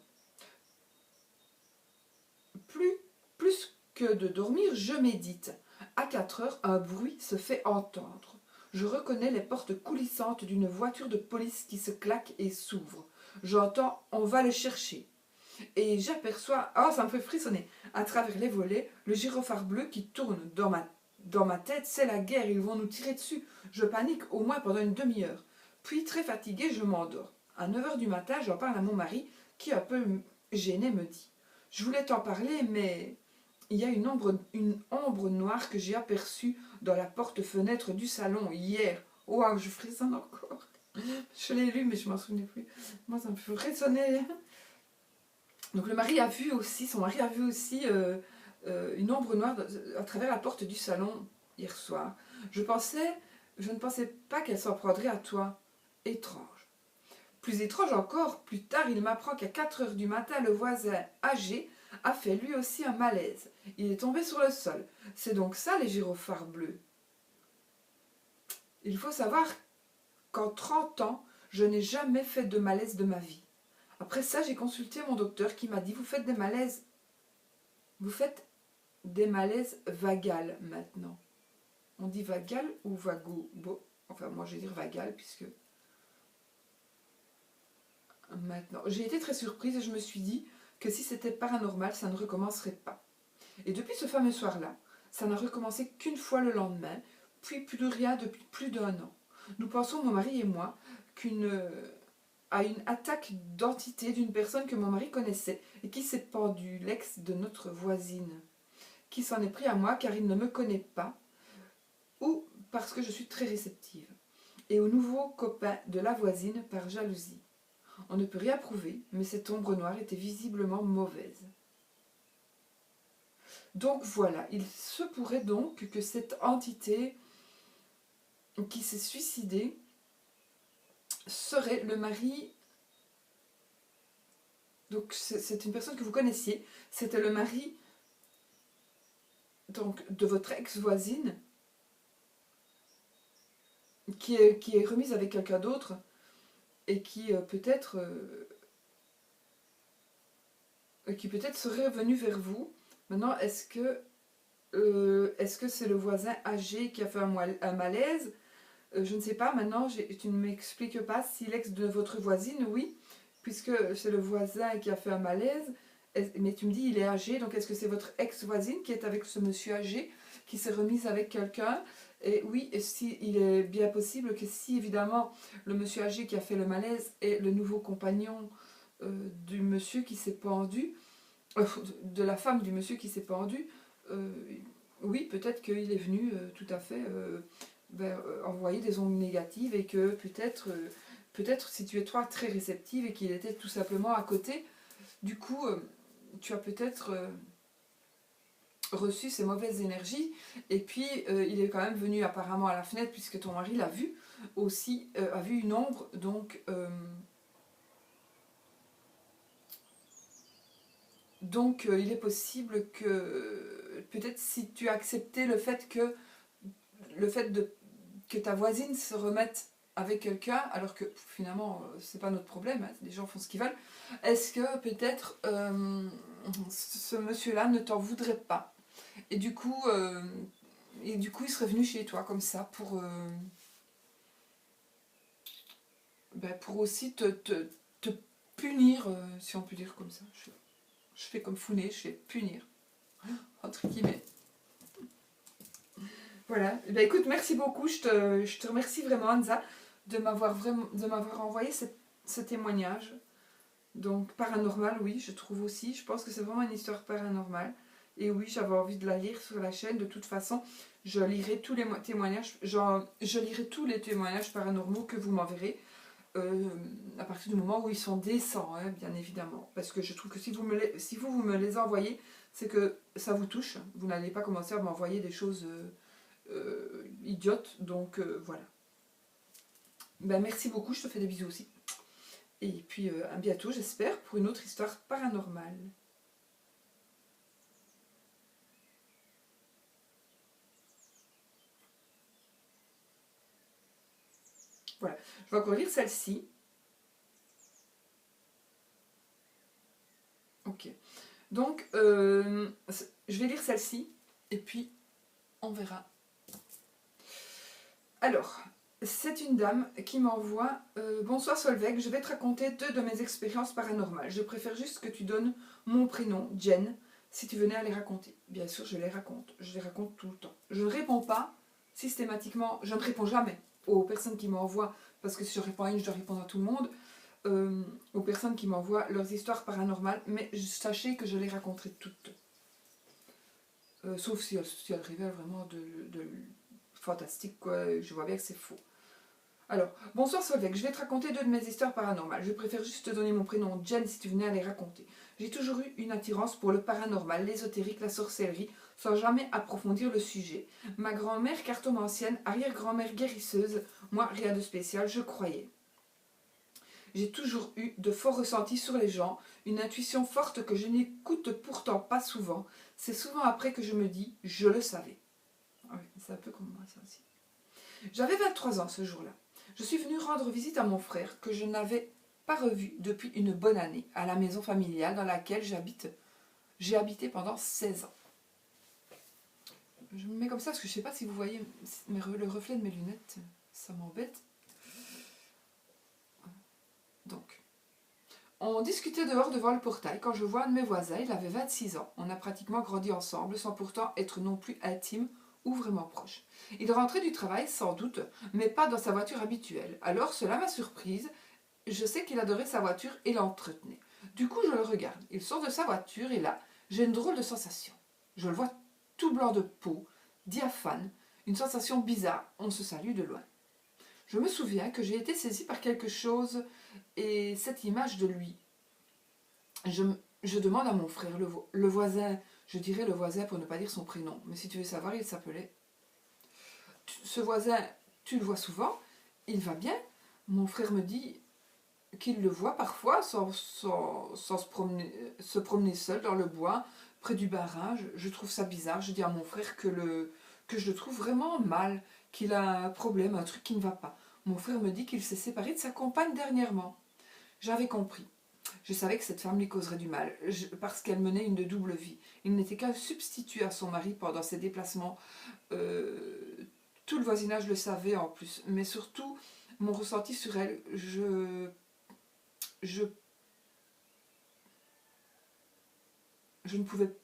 Plus que de dormir, je médite. À 4h, un bruit se fait entendre. Je reconnais les portes coulissantes d'une voiture de police qui se claque et s'ouvre. J'entends « on va le chercher ». Et j'aperçois, ça me fait frissonner, à travers les volets, le gyrophare bleu qui tourne dans ma tête. C'est la guerre, ils vont nous tirer dessus. Je panique au moins pendant une demi-heure. Puis, très fatiguée, je m'endors. À 9h du matin, j'en parle à mon mari, qui, un peu gêné, me dit « Je voulais t'en parler, mais il y a une ombre noire que j'ai aperçue dans la porte-fenêtre du salon hier. » Waouh, je frissonne encore. Je l'ai lu, mais je m'en souvenais plus. Moi, ça me fait frissonner. Donc son mari a vu aussi une ombre noire à travers la porte du salon hier soir. Je ne pensais pas qu'elle s'en prendrait à toi. Étrange. Plus étrange encore, plus tard, il m'apprend qu'à 4h du matin, le voisin âgé a fait lui aussi un malaise. Il est tombé sur le sol. C'est donc ça les gyrophares bleus. Il faut savoir qu'en 30 ans, je n'ai jamais fait de malaise de ma vie. Après ça, j'ai consulté mon docteur qui m'a dit « Vous faites des malaises vagales maintenant. » On dit vagal ou vago? Bon, enfin, moi je vais dire vagal puisque... Maintenant, j'ai été très surprise et je me suis dit que si c'était paranormal, ça ne recommencerait pas. Et depuis ce fameux soir-là, ça n'a recommencé qu'une fois le lendemain, puis plus rien depuis plus d'1 an. Nous pensons, mon mari et moi, à une attaque d'entité d'une personne que mon mari connaissait et qui s'est pendue, l'ex de notre voisine, qui s'en est pris à moi car il ne me connaît pas ou parce que je suis très réceptive, et au nouveau copain de la voisine par jalousie. On ne peut rien prouver, mais cette ombre noire était visiblement mauvaise. Donc voilà, il se pourrait donc que cette entité qui s'est suicidée serait le mari. Donc c'est une personne que vous connaissiez, c'était le mari donc, de votre ex-voisine qui est remise avec quelqu'un d'autre et qui peut-être serait venu vers vous. Maintenant, est-ce que c'est le voisin âgé qui a fait un malaise? Je ne sais pas, maintenant tu ne m'expliques pas si l'ex de votre voisine, oui, puisque c'est le voisin qui a fait un malaise, mais tu me dis il est âgé, donc est-ce que c'est votre ex-voisine qui est avec ce monsieur âgé, qui s'est remise avec quelqu'un? Et oui, et si, il est bien possible que si évidemment le monsieur âgé qui a fait le malaise est le nouveau compagnon du monsieur qui s'est pendu, de la femme du monsieur qui s'est pendu, euh, oui, peut-être qu'il est venu tout à fait envoyer des ondes négatives et que peut-être si tu es toi très réceptive et qu'il était tout simplement à côté, du coup, tu as peut-être reçu ces mauvaises énergies et puis il est quand même venu apparemment à la fenêtre puisque ton mari l'a vu aussi, a vu une ombre, donc il est possible que peut-être si tu as accepté le fait que ta voisine se remette avec quelqu'un, alors que finalement c'est pas notre problème, hein, les gens font ce qu'ils veulent, est-ce que peut-être ce monsieur-là ne t'en voudrait pas et du coup il serait venu chez toi comme ça pour aussi te punir, si on peut dire comme ça. Je fais comme Founé, je fais punir, entre guillemets. Voilà, eh ben, écoute, merci beaucoup, je te remercie vraiment Anza de m'avoir envoyé ce témoignage. Donc paranormal, oui, je trouve aussi, je pense que c'est vraiment une histoire paranormale. Et oui, j'avais envie de la lire sur la chaîne, de toute façon, je lirai tous les témoignages, je lirai tous les témoignages paranormaux que vous m'enverrez, à partir du moment où ils sont décents, hein, bien évidemment. Parce que je trouve que si vous me les envoyez, c'est que ça vous touche, vous n'allez pas commencer à m'envoyer des choses idiote, donc voilà. Ben, merci beaucoup, je te fais des bisous aussi. Et puis à bientôt, j'espère, pour une autre histoire paranormale. Voilà, je vais encore lire celle-ci. Ok, donc je vais lire celle-ci, et puis on verra. Alors, c'est une dame qui m'envoie bonsoir Solveig, je vais te raconter 2 de mes expériences paranormales. Je préfère juste que tu donnes mon prénom, Jen, si tu venais à les raconter. Bien sûr, je les raconte tout le temps. Je ne réponds pas systématiquement, je ne réponds jamais aux personnes qui m'envoient, parce que si je réponds à une, je dois répondre à tout le monde, aux personnes qui m'envoient leurs histoires paranormales, mais sachez que je les raconterai toutes. Sauf si elles révèlent vraiment de fantastique, quoi. Je vois bien que c'est faux. Alors, bonsoir Solveig, je vais te raconter 2 de mes histoires paranormales. Je préfère juste te donner mon prénom, Jen, si tu venais à les raconter. J'ai toujours eu une attirance pour le paranormal, l'ésotérique, la sorcellerie, sans jamais approfondir le sujet. Ma grand-mère cartomancienne, arrière-grand-mère guérisseuse, moi rien de spécial, je croyais. J'ai toujours eu de forts ressentis sur les gens, une intuition forte que je n'écoute pourtant pas souvent. C'est souvent après que je me dis « je le savais ». Ah oui, c'est un peu comme moi ça aussi. J'avais 23 ans ce jour-là. Je suis venue rendre visite à mon frère que je n'avais pas revu depuis une bonne année à la maison familiale dans laquelle j'ai habité pendant 16 ans. Je me mets comme ça parce que je ne sais pas si vous voyez le reflet de mes lunettes, ça m'embête. Donc, on discutait dehors devant le portail quand je vois un de mes voisins, il avait 26 ans. On a pratiquement grandi ensemble sans pourtant être non plus intimes ou vraiment proches. Il rentrait du travail sans doute, mais pas dans sa voiture habituelle. Alors cela m'a surprise. Je sais qu'il adorait sa voiture et l'entretenait. Du coup, je le regarde. Il sort de sa voiture et là, j'ai une drôle de sensation. Je le vois tout blanc de peau, diaphane, une sensation bizarre. On se salue de loin. Je me souviens que j'ai été saisie par quelque chose et cette image de lui. Je demande à mon frère, le voisin, je dirais le voisin pour ne pas dire son prénom, mais si tu veux savoir, il s'appelait. Ce voisin, tu le vois souvent, il va bien. Mon frère me dit qu'il le voit parfois sans se promener seul dans le bois, près du barrage. Je trouve ça bizarre. Je dis à mon frère que je le trouve vraiment mal, qu'il a un problème, un truc qui ne va pas. Mon frère me dit qu'il s'est séparé de sa compagne dernièrement. J'avais compris. Je savais que cette femme lui causerait du mal, parce qu'elle menait une double vie. Il n'était qu'un substitut à son mari pendant ses déplacements. Tout le voisinage le savait en plus. Mais surtout, mon ressenti sur elle, je ne pouvais.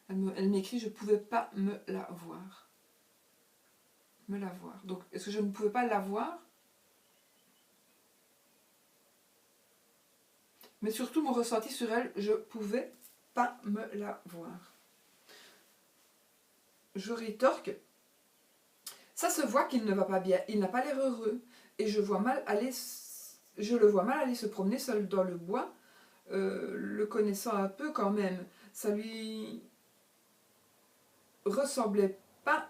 Elle m'écrit, je ne pouvais pas me la voir. Donc, est-ce que je ne pouvais pas la voir? Mais surtout, mon ressenti sur elle, je ne pouvais pas me la voir. Je rétorque. Ça se voit qu'il ne va pas bien. Il n'a pas l'air heureux. Et je le vois mal aller se promener seul dans le bois, le connaissant un peu quand même. Ça lui ressemblait pas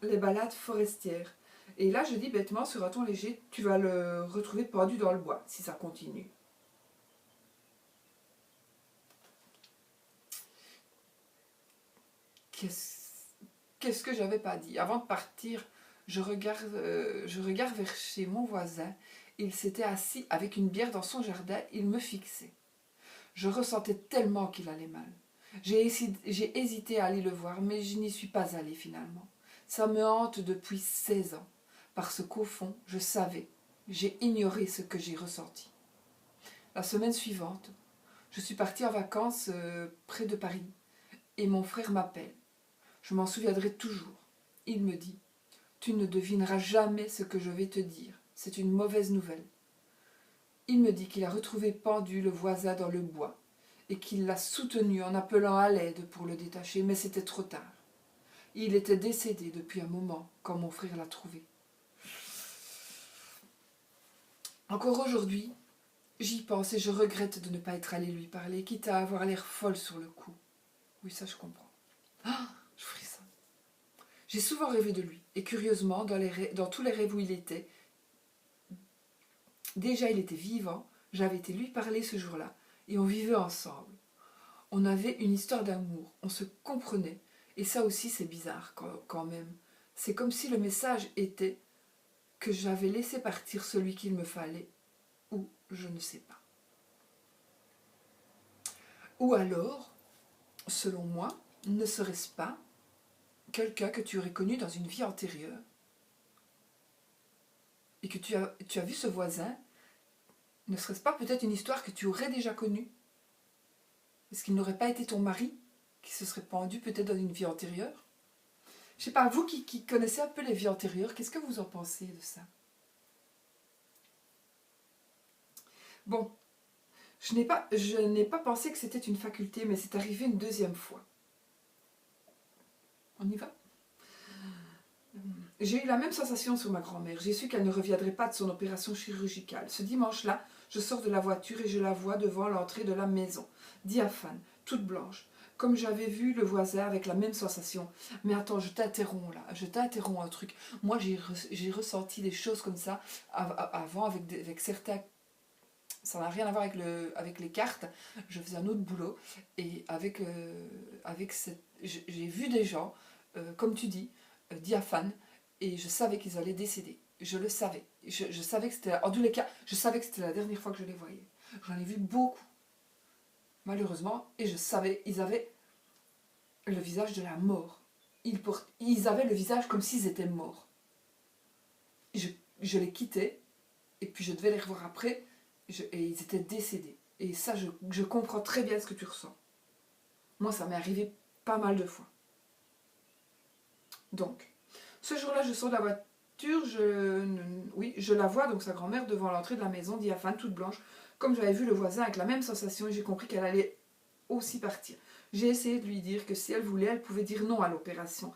les balades forestières. Et là, je dis bêtement, sur un ton léger, tu vas le retrouver pendu dans le bois, si ça continue. Qu'est-ce que j'avais pas dit? Avant de partir, je regarde vers chez mon voisin. Il s'était assis avec une bière dans son jardin, il me fixait. Je ressentais tellement qu'il allait mal. J'ai hésité à aller le voir, mais je n'y suis pas allée finalement. Ça me hante depuis 16 ans, parce qu'au fond, je savais, j'ai ignoré ce que j'ai ressenti. La semaine suivante, je suis partie en vacances près de Paris, et mon frère m'appelle. Je m'en souviendrai toujours. Il me dit « Tu ne devineras jamais ce que je vais te dire. C'est une mauvaise nouvelle. » Il me dit qu'il a retrouvé pendu le voisin dans le bois et qu'il l'a soutenu en appelant à l'aide pour le détacher, mais c'était trop tard. Il était décédé depuis un moment quand mon frère l'a trouvé. Encore aujourd'hui, j'y pense et je regrette de ne pas être allée lui parler, quitte à avoir l'air folle sur le coup. Oui, ça je comprends. Ah, je frissonne. J'ai souvent rêvé de lui, et curieusement, dans tous les rêves où il était, déjà il était vivant, j'avais été lui parler ce jour-là, et on vivait ensemble. On avait une histoire d'amour, on se comprenait, et ça aussi c'est bizarre quand même. C'est comme si le message était que j'avais laissé partir celui qu'il me fallait, ou je ne sais pas. Ou alors, selon moi, ne serait-ce pas quelqu'un que tu aurais connu dans une vie antérieure et que tu as vu ce voisin, ne serait-ce pas peut-être une histoire que tu aurais déjà connue? Est-ce qu'il n'aurait pas été ton mari qui se serait pendu peut-être dans une vie antérieure? Je sais pas, vous qui connaissez un peu les vies antérieures, qu'est-ce que vous en pensez de ça? Bon, je n'ai pas pensé que c'était une faculté, mais c'est arrivé une deuxième fois. On y va? J'ai eu la même sensation sur ma grand-mère. J'ai su qu'elle ne reviendrait pas de son opération chirurgicale. Ce dimanche-là, je sors de la voiture et je la vois devant l'entrée de la maison, diaphane, toute blanche. Comme j'avais vu le voisin avec la même sensation. Mais attends, je t'interromps là, je t'interromps un truc. Moi, j'ai ressenti des choses comme ça avant avec certains. Ça n'a rien à voir avec les cartes. Je faisais un autre boulot et avec cette. J'ai vu des gens, comme tu dis, diaphanes, et je savais qu'ils allaient décéder. Je le savais. Je savais que c'était. En tous les cas, je savais que c'était la dernière fois que je les voyais. J'en ai vu beaucoup, malheureusement, et je savais, ils avaient le visage de la mort. Ils avaient le visage comme s'ils étaient morts. Je les quittais, et puis je devais les revoir après, et ils étaient décédés. Et ça, je comprends très bien ce que tu ressens. Moi, ça m'est arrivé pas mal de fois. Donc, ce jour-là, je sors de la voiture, je la vois, donc sa grand-mère, devant l'entrée de la maison, diaphane, toute blanche, comme j'avais vu le voisin avec la même sensation, et j'ai compris qu'elle allait aussi partir. J'ai essayé de lui dire que si elle voulait, elle pouvait dire non à l'opération.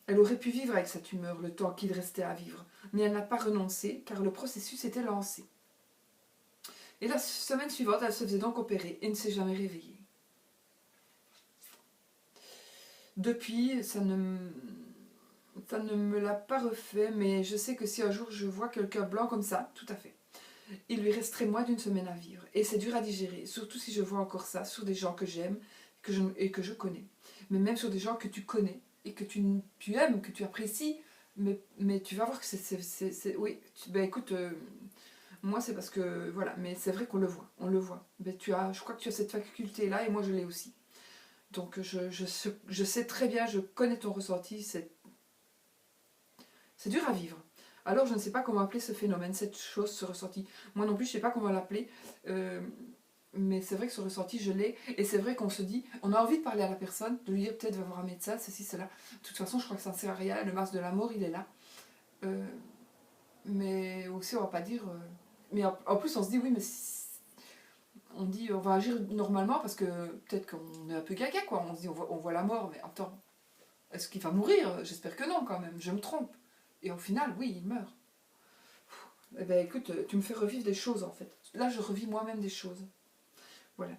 Elle aurait pu vivre avec sa tumeur le temps qu'il restait à vivre, mais elle n'a pas renoncé, car le processus était lancé. Et la semaine suivante, elle se faisait donc opérer et ne s'est jamais réveillée. Depuis, ça ne me l'a pas refait, mais je sais que si un jour je vois quelqu'un blanc comme ça, tout à fait, il lui resterait moins d'une semaine à vivre. Et c'est dur à digérer, surtout si je vois encore ça sur des gens que j'aime, et que je connais. Mais même sur des gens que tu connais et que tu aimes, que tu apprécies, mais tu vas voir que c'est oui, ben écoute, moi c'est parce que, voilà, mais c'est vrai qu'on le voit, on le voit. Ben, je crois que tu as cette faculté-là et moi je l'ai aussi. Donc je sais très bien, je connais ton ressenti, c'est dur à vivre. Alors je ne sais pas comment appeler ce phénomène, cette chose, ce ressenti. Moi non plus je ne sais pas comment l'appeler, mais c'est vrai que ce ressenti je l'ai, et c'est vrai qu'on se dit, on a envie de parler à la personne, de lui dire peut-être va voir un médecin, ceci, cela. De toute façon je crois que ça ne sert à rien, le masque de la mort il est là. Mais aussi on va pas dire... mais en plus on se dit oui mais on dit on va agir normalement parce que peut-être qu'on est un peu gaga quoi, on se dit on voit la mort, mais attends, est-ce qu'il va mourir? J'espère que non quand même, je me trompe. Et au final oui il meurt. Eh ben écoute, tu me fais revivre des choses en fait. Là je revis moi-même des choses. Voilà.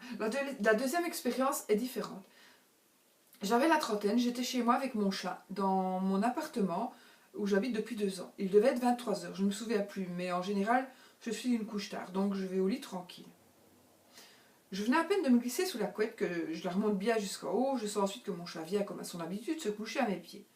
La deuxième expérience est différente. J'avais la trentaine, j'étais chez moi avec mon chat dans mon appartement où j'habite depuis 2 ans. Il devait être 23h, je ne me souviens plus, mais en général, je suis une couche tard, donc je vais au lit tranquille. Je venais à peine de me glisser sous la couette que je la remonte bien jusqu'en haut, je sens ensuite que mon chat vient, comme à son habitude, se coucher à mes pieds.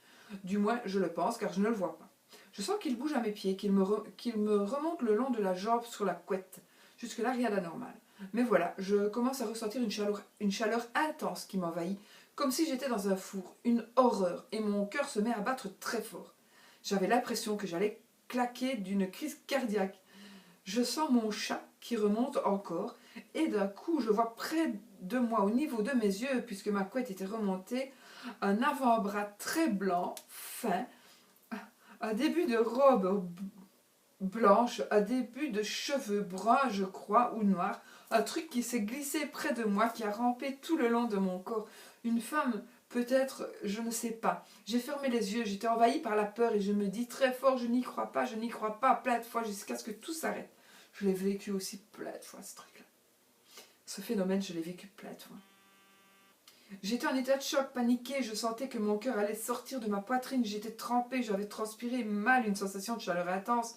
Du moins, je le pense, car je ne le vois pas. Je sens qu'il bouge à mes pieds, qu'il me remonte le long de la jambe sur la couette. Jusque-là, rien d'anormal. Mais voilà, je commence à ressentir une chaleur intense qui m'envahit, comme si j'étais dans un four, une horreur, et mon cœur se met à battre très fort. J'avais l'impression que j'allais claquer d'une crise cardiaque. Je sens mon chat qui remonte encore, et d'un coup, je vois près de moi, au niveau de mes yeux, puisque ma couette était remontée, un avant-bras très blanc, fin, un début de robe blanche, un début de cheveux bruns, je crois, ou noirs, un truc qui s'est glissé près de moi, qui a rampé tout le long de mon corps. Une femme, peut-être, je ne sais pas. J'ai fermé les yeux, j'étais envahie par la peur et je me dis très fort, je n'y crois pas, plein de fois, jusqu'à ce que tout s'arrête. Je l'ai vécu aussi plein de fois, ce truc-là. Ce phénomène, je l'ai vécu plein de fois. J'étais en état de choc, paniqué, je sentais que mon cœur allait sortir de ma poitrine, j'étais trempée, j'avais transpiré mal, une sensation de chaleur intense.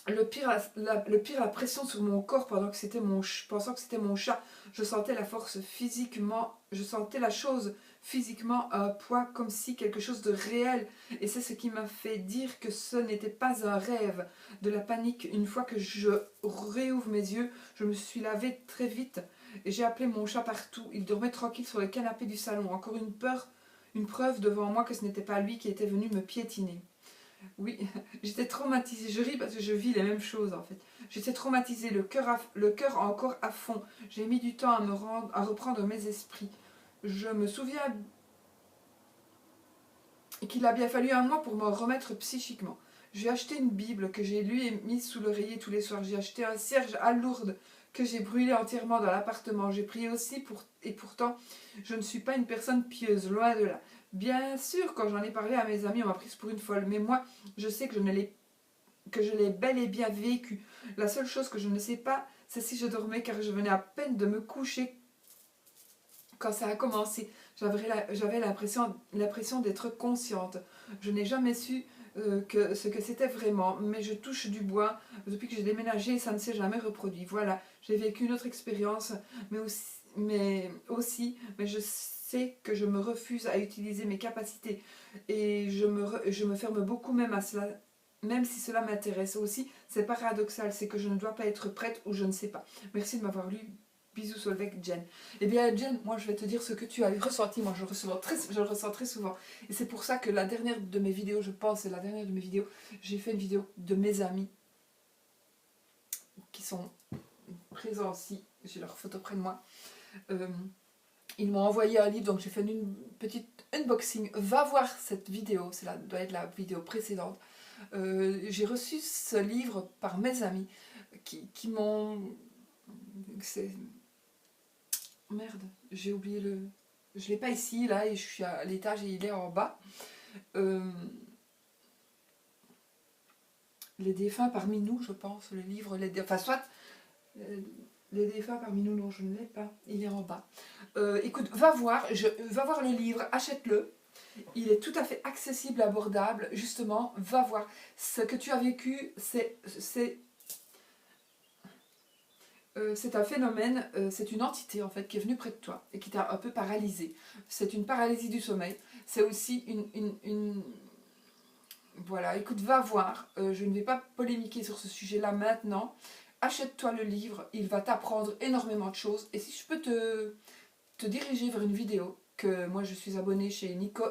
Le pire, la pression sur mon corps pendant que c'était pensant que c'était mon chat. Je sentais la force physiquement, je sentais la chose physiquement à un poids comme si quelque chose de réel. Et c'est ce qui m'a fait dire que ce n'était pas un rêve. De la panique, une fois que je réouvre mes yeux, je me suis lavée très vite et j'ai appelé mon chat partout. Il dormait tranquille sur le canapé du salon. Encore une preuve devant moi que ce n'était pas lui qui était venu me piétiner. Oui, j'étais traumatisée. Je ris parce que je vis les mêmes choses en fait. J'étais traumatisée, le cœur encore à fond. J'ai mis du temps à reprendre mes esprits. Je me souviens qu'il a bien fallu un mois pour me remettre psychiquement. J'ai acheté une Bible que j'ai lue et mise sous l'oreiller tous les soirs. J'ai acheté un cierge à Lourdes que j'ai brûlé entièrement dans l'appartement. J'ai prié aussi et pourtant, je ne suis pas une personne pieuse, loin de là. Bien sûr, quand j'en ai parlé à mes amis, on m'a prise pour une folle. Mais moi, je sais que je l'ai bel et bien vécu. La seule chose que je ne sais pas, c'est si je dormais, car je venais à peine de me coucher quand ça a commencé. J'avais l'impression d'être consciente. Je n'ai jamais su ce que c'était vraiment, mais je touche du bois. Depuis que j'ai déménagé, ça ne s'est jamais reproduit. Voilà, j'ai vécu une autre expérience, mais je sais que je me refuse à utiliser mes capacités et je me ferme beaucoup même à cela. Même si cela m'intéresse aussi, c'est paradoxal, c'est que je ne dois pas être prête ou je ne sais pas. Merci de m'avoir lu. Bisous Solveig, Jen. Eh bien Jen, moi je vais te dire ce que tu as ressenti, moi je le ressens très souvent. Et c'est pour ça que la dernière de mes vidéos, je pense, c'est la dernière de mes vidéos, j'ai fait une vidéo de mes amis qui sont présents aussi, j'ai leur photo près de moi. Ils m'ont envoyé un livre, donc j'ai fait une petite unboxing. Va voir cette vidéo, doit être la vidéo précédente. J'ai reçu ce livre par mes amis qui m'ont... Merde, j'ai oublié le... Je l'ai pas ici, là, et je suis à l'étage et il est en bas. Les défunts parmi nous, je pense, le livre... Enfin, soit... les défunts parmi nous, non, je ne l'ai pas. Il est en bas. Écoute, va voir le livre, achète-le. Il est tout à fait accessible, abordable. Justement, va voir. Ce que tu as vécu, c'est un phénomène, c'est une entité en fait qui est venue près de toi et qui t'a un peu paralysé. C'est une paralysie du sommeil. C'est aussi Voilà, écoute, va voir. Je ne vais pas polémiquer sur ce sujet-là maintenant. Achète-toi le livre, il va t'apprendre énormément de choses. Et si je peux te diriger vers une vidéo, que moi je suis abonnée chez Nico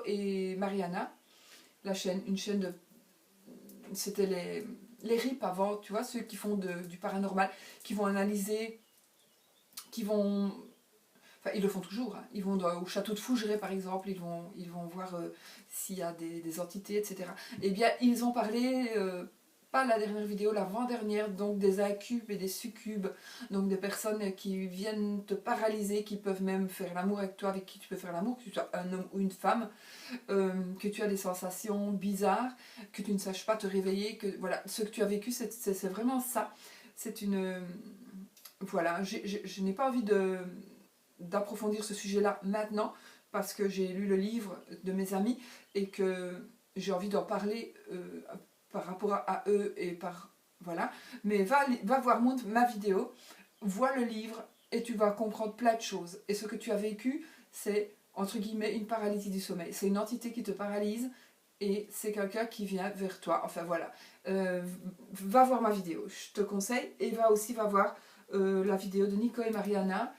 et Mariana, une chaîne de... C'était les RIP avant, tu vois, ceux qui font du paranormal, qui vont analyser, qui vont... Enfin, ils le font toujours. Hein. Ils vont au château de Fougeray, par exemple, ils vont voir s'il y a des entités, etc. Eh bien, ils ont parlé, pas la dernière vidéo, l'avant-dernière, donc des incubes et des succubes, donc des personnes qui viennent te paralyser, qui peuvent même faire l'amour avec toi, avec qui tu peux faire l'amour, que tu sois un homme ou une femme, que tu as des sensations bizarres, que tu ne saches pas te réveiller, que voilà, ce que tu as vécu, c'est vraiment ça. C'est une... Voilà, je n'ai pas envie d'approfondir ce sujet-là maintenant parce que j'ai lu le livre de mes amis et que j'ai envie d'en parler par rapport à eux et par... Voilà. Mais va voir ma vidéo, vois le livre et tu vas comprendre plein de choses. Et ce que tu as vécu, c'est entre guillemets une paralysie du sommeil. C'est une entité qui te paralyse et c'est quelqu'un qui vient vers toi. Enfin voilà. Va voir ma vidéo, je te conseille. Et va voir la vidéo de Nico et Mariana.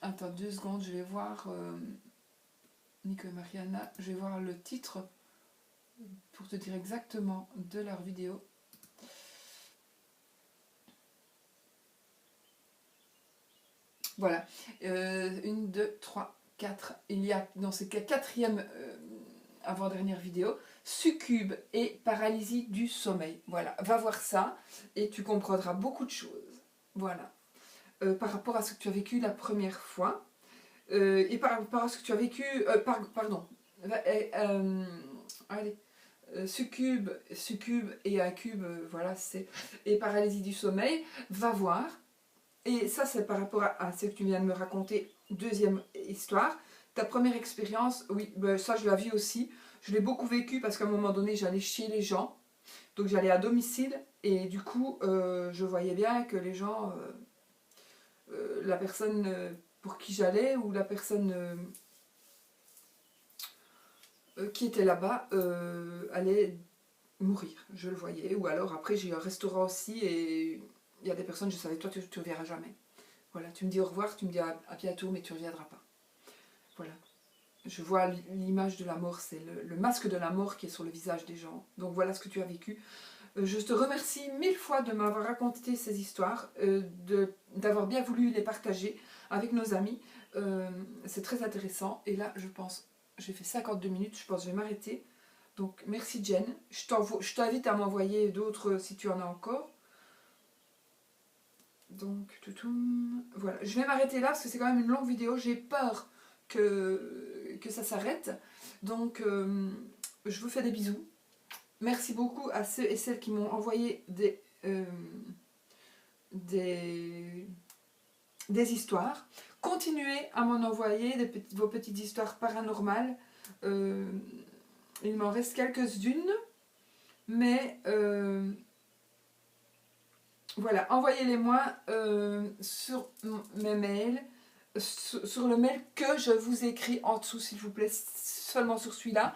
Attends 2 secondes, je vais voir Nico et Mariana, je vais voir le titre pour te dire exactement de leur vidéo. Voilà, 1, 2, 3, 4, il y a dans ces 4e avant-dernière vidéo, succube et paralysie du sommeil. Voilà, va voir ça et tu comprendras beaucoup de choses. Voilà, par rapport à ce que tu as vécu la première fois. Et par rapport à ce que tu as vécu, pardon, allez, succube et incube, voilà, et paralysie du sommeil, va voir. Et ça, c'est par rapport à ce que tu viens de me raconter, 2e histoire. Ta première expérience, oui, ben, ça je la vis aussi. Je l'ai beaucoup vécu parce qu'à un moment donné, j'allais chez les gens. Donc j'allais à domicile et du coup, je voyais bien que les gens, la personne pour qui j'allais ou la personne qui était là-bas allait mourir, je le voyais. Ou alors après j'ai eu un restaurant aussi et il y a des personnes, je savais, toi tu ne reviendras jamais. Voilà, tu me dis au revoir, tu me dis à bientôt, mais tu ne reviendras pas. Voilà. Je vois l'image de la mort, c'est le masque de la mort qui est sur le visage des gens. Donc voilà ce que tu as vécu. Je te remercie 1000 fois de m'avoir raconté ces histoires, d'avoir bien voulu les partager avec nos amis. C'est très intéressant. Et là, je pense, j'ai fait 52 minutes, je pense que je vais m'arrêter. Donc merci Jen. Je t'invite à m'envoyer d'autres si tu en as encore. Donc, voilà. Je vais m'arrêter là parce que c'est quand même une longue vidéo. J'ai peur que ça s'arrête. Donc, je vous fais des bisous. Merci beaucoup à ceux et celles qui m'ont envoyé des histoires. Continuez à m'en envoyer vos petites histoires paranormales. Il m'en reste quelques-unes. Mais voilà, envoyez-les-moi sur mes mails, sur le mail que je vous écris en dessous, s'il vous plaît, seulement sur celui-là.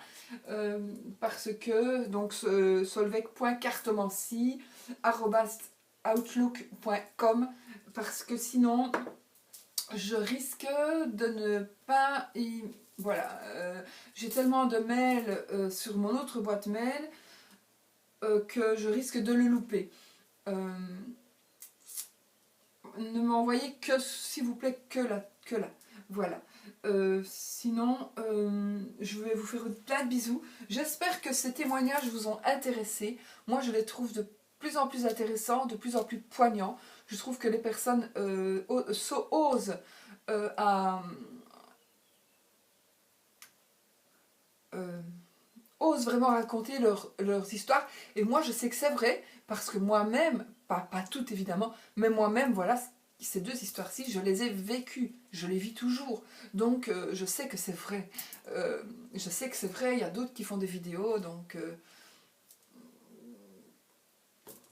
Parce que, donc, solveig.cartomancie@outlook.com, parce que sinon, je risque de ne pas y... Voilà, j'ai tellement de mails sur mon autre boîte mail que je risque de le louper. Ne m'envoyez que, s'il vous plaît, que là. Voilà. Sinon, je vais vous faire plein de bisous. J'espère que ces témoignages vous ont intéressé. Moi, je les trouve de plus en plus intéressants, de plus en plus poignants. Je trouve que les personnes osent osent vraiment raconter leurs histoires. Et moi, je sais que c'est vrai, parce que moi-même, pas toutes évidemment, mais moi-même, voilà, ces 2 histoires-ci, je les ai vécues, je les vis toujours. Donc, je sais que c'est vrai. Je sais que c'est vrai, il y a d'autres qui font des vidéos, donc...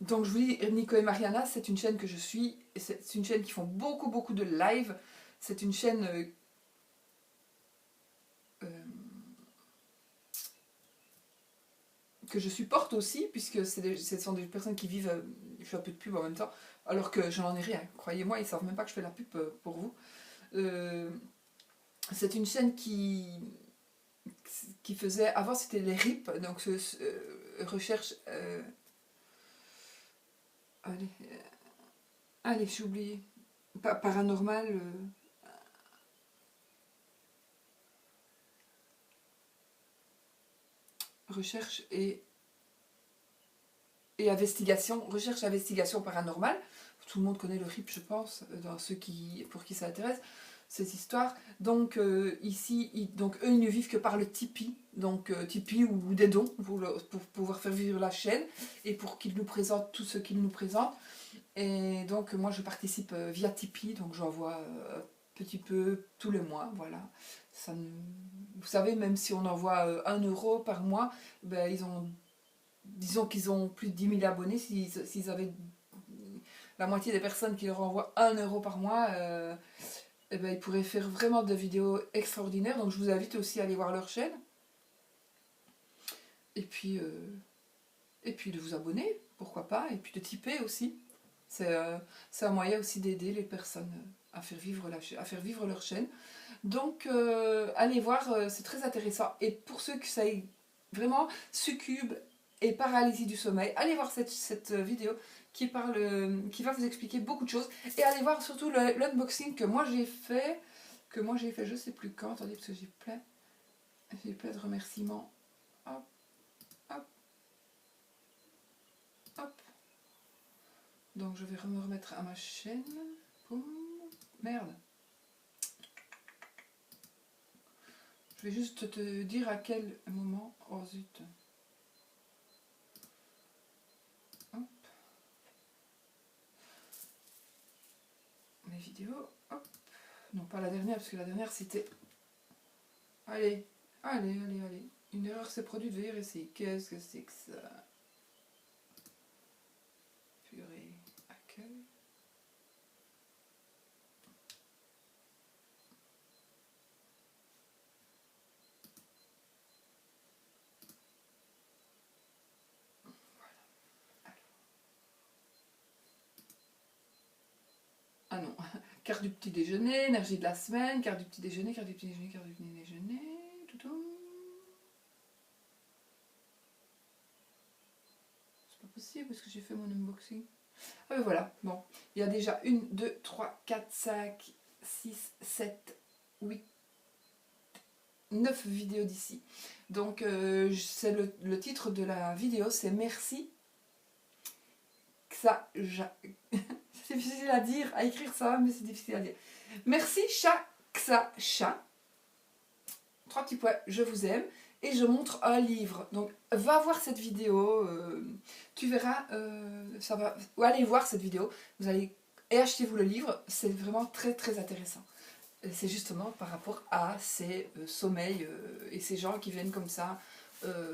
Donc je vous dis, Nico et Mariana, c'est une chaîne que je suis, c'est une chaîne qui font beaucoup de live, c'est une chaîne euh, que je supporte aussi, puisque ce sont des personnes qui vivent, je fais un peu de pub en même temps, alors que je n'en ai rien, croyez-moi, ils savent même pas que je fais la pub pour vous. C'est une chaîne qui faisait, avant c'était les RIP, donc recherche, allez, allez j'ai oublié, paranormal, recherche et investigation, recherche et investigation paranormale. Tout le monde connaît le RIP, je pense, dans ceux pour qui ça intéresse, ces histoires. Donc ici, donc eux, ils ne vivent que par le Tipeee, donc Tipeee ou des dons pour pouvoir faire vivre la chaîne et pour qu'ils nous présentent tout ce qu'ils nous présentent. Et donc moi, je participe via Tipeee, donc j'envoie un petit peu tous les mois, voilà. Vous savez, même si on envoie 1 euro par mois, ben, disons qu'ils ont plus de 10 000 abonnés, s'ils avaient la moitié des personnes qui leur envoient 1 euro par mois, eh ben, ils pourraient faire vraiment de vidéos extraordinaires. Donc je vous invite aussi à aller voir leur chaîne. Et puis de vous abonner, pourquoi pas, et puis de tiper aussi. C'est un moyen aussi d'aider les personnes à faire vivre leur chaîne. Donc allez voir, c'est très intéressant. Et pour ceux que ça est vraiment succube et paralysie du sommeil, allez voir cette vidéo qui va vous expliquer beaucoup de choses. Et allez voir surtout l'unboxing que moi j'ai fait, je sais plus quand, attendez parce que j'ai plein de remerciements. Hop, hop, hop. Donc je vais me remettre à ma chaîne. Boum. Merde. Je vais juste te dire à quel moment. Oh zut. Hop. Mes vidéos. Hop. Non, pas la dernière, parce que la dernière c'était. Allez. Une erreur s'est produite, veuillez réessayer. Qu'est-ce que c'est que ça? Purée. Accueil. Ah non, carte du petit déjeuner, énergie de la semaine, carte du petit déjeuner, carte du petit déjeuner, carte du petit déjeuner, tout. C'est pas possible parce que j'ai fait mon unboxing. Ah ben voilà, bon, il y a déjà 1, 2, 3, 4, 5, 6, 7, 8, 9 vidéos d'ici. Donc c'est le titre de la vidéo, c'est Merci. C'est difficile à dire, à écrire ça, mais c'est difficile à dire. Merci chat. 3 petits points, je vous aime. Et je montre un livre. Donc va voir cette vidéo, tu verras, ça va. Ou allez voir cette vidéo, vous allez et achetez-vous le livre, c'est vraiment très intéressant. C'est justement par rapport à ces sommeils et ces gens qui viennent comme ça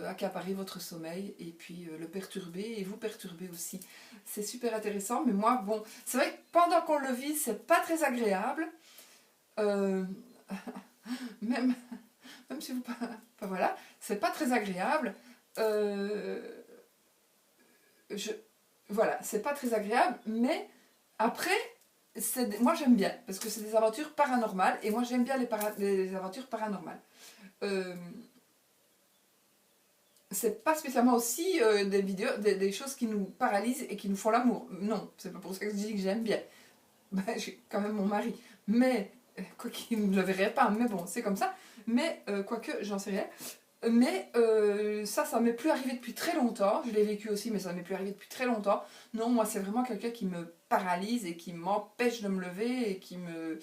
accaparer votre sommeil et puis le perturber et vous perturber aussi. C'est super intéressant, mais moi, bon, c'est vrai que pendant qu'on le vit, c'est pas très agréable. Même si vous pas voilà, c'est pas très agréable. Voilà, c'est pas très agréable, mais après, moi j'aime bien parce que c'est des aventures paranormales et moi j'aime bien les aventures paranormales. C'est pas spécialement aussi des vidéos, des choses qui nous paralysent et qui nous font l'amour. Non, c'est pas pour ça que je dis que j'aime bien. Ben, j'ai quand même mon mari, mais quoi qu'il ne le verrait pas, mais bon, c'est comme ça. Mais quoique, j'en sais rien. Mais ça m'est plus arrivé depuis très longtemps. Je l'ai vécu aussi, mais ça m'est plus arrivé depuis très longtemps. Non, moi, c'est vraiment quelqu'un qui me paralyse et qui m'empêche de me lever et qui me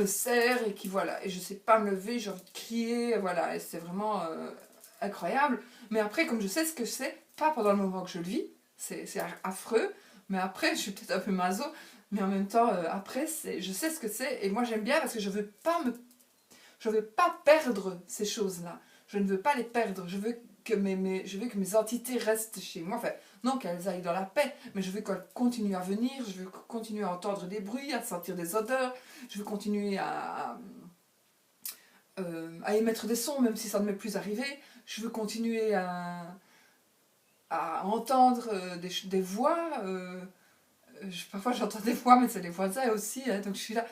serre et qui, voilà. Et je sais pas me lever, j'ai envie de crier, voilà. Et c'est vraiment incroyable. Mais après, comme je sais ce que c'est, pas pendant le moment que je le vis, c'est affreux. Mais après, je suis peut-être un peu maso. Mais en même temps, après, je sais ce que c'est. Et moi, j'aime bien parce que je veux pas perdre ces choses-là. Je ne veux pas les perdre. Je veux que mes entités restent chez moi. Enfin, Non, qu'elles aillent dans la paix, mais je veux qu'elles continuent à venir, je veux continuer à entendre des bruits, à sentir des odeurs, je veux continuer à émettre des sons, même si ça ne m'est plus arrivé. Je veux continuer à entendre des voix. Parfois j'entends des voix, mais c'est les voisins aussi, hein, donc je suis là.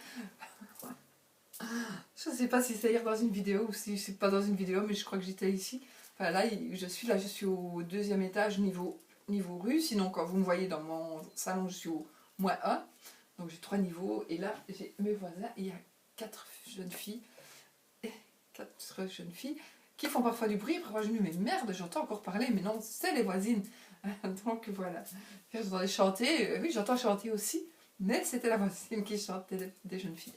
Je ne sais pas si c'est hier dans une vidéo ou si c'est pas dans une vidéo, mais je crois que j'étais ici. Enfin là, je suis au deuxième étage niveau rue. Sinon, quand vous me voyez dans mon salon, je suis au -1. Donc j'ai 3 niveaux. Et là, j'ai mes voisins. Il y a 4 jeunes filles. 4 jeunes filles qui font parfois du bruit. Parfois je me dis, mais merde, j'entends encore parler. Mais non, c'est les voisines. Donc voilà. J'entendais chanter. Oui, j'entends chanter aussi. Mais c'était la voisine qui chantait des jeunes filles.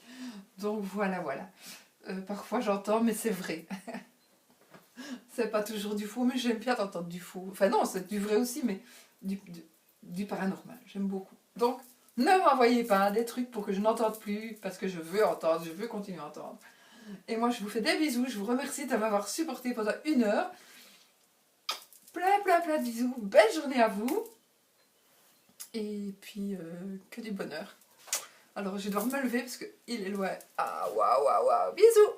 Donc voilà, voilà. Parfois j'entends, mais c'est vrai. C'est pas toujours du faux, mais j'aime bien entendre du faux. Enfin non, c'est du vrai aussi, mais du paranormal. J'aime beaucoup. Donc, ne m'envoyez pas des trucs pour que je n'entende plus, parce que je veux entendre, je veux continuer à entendre. Et moi, je vous fais des bisous. Je vous remercie de m'avoir supporté pendant 1 heure. Plein, plein, plein de bisous. Belle journée à vous. Et puis, que du bonheur. Alors, je dois me lever parce qu'il est loin. Ah, waouh, waouh, waouh. Bisous.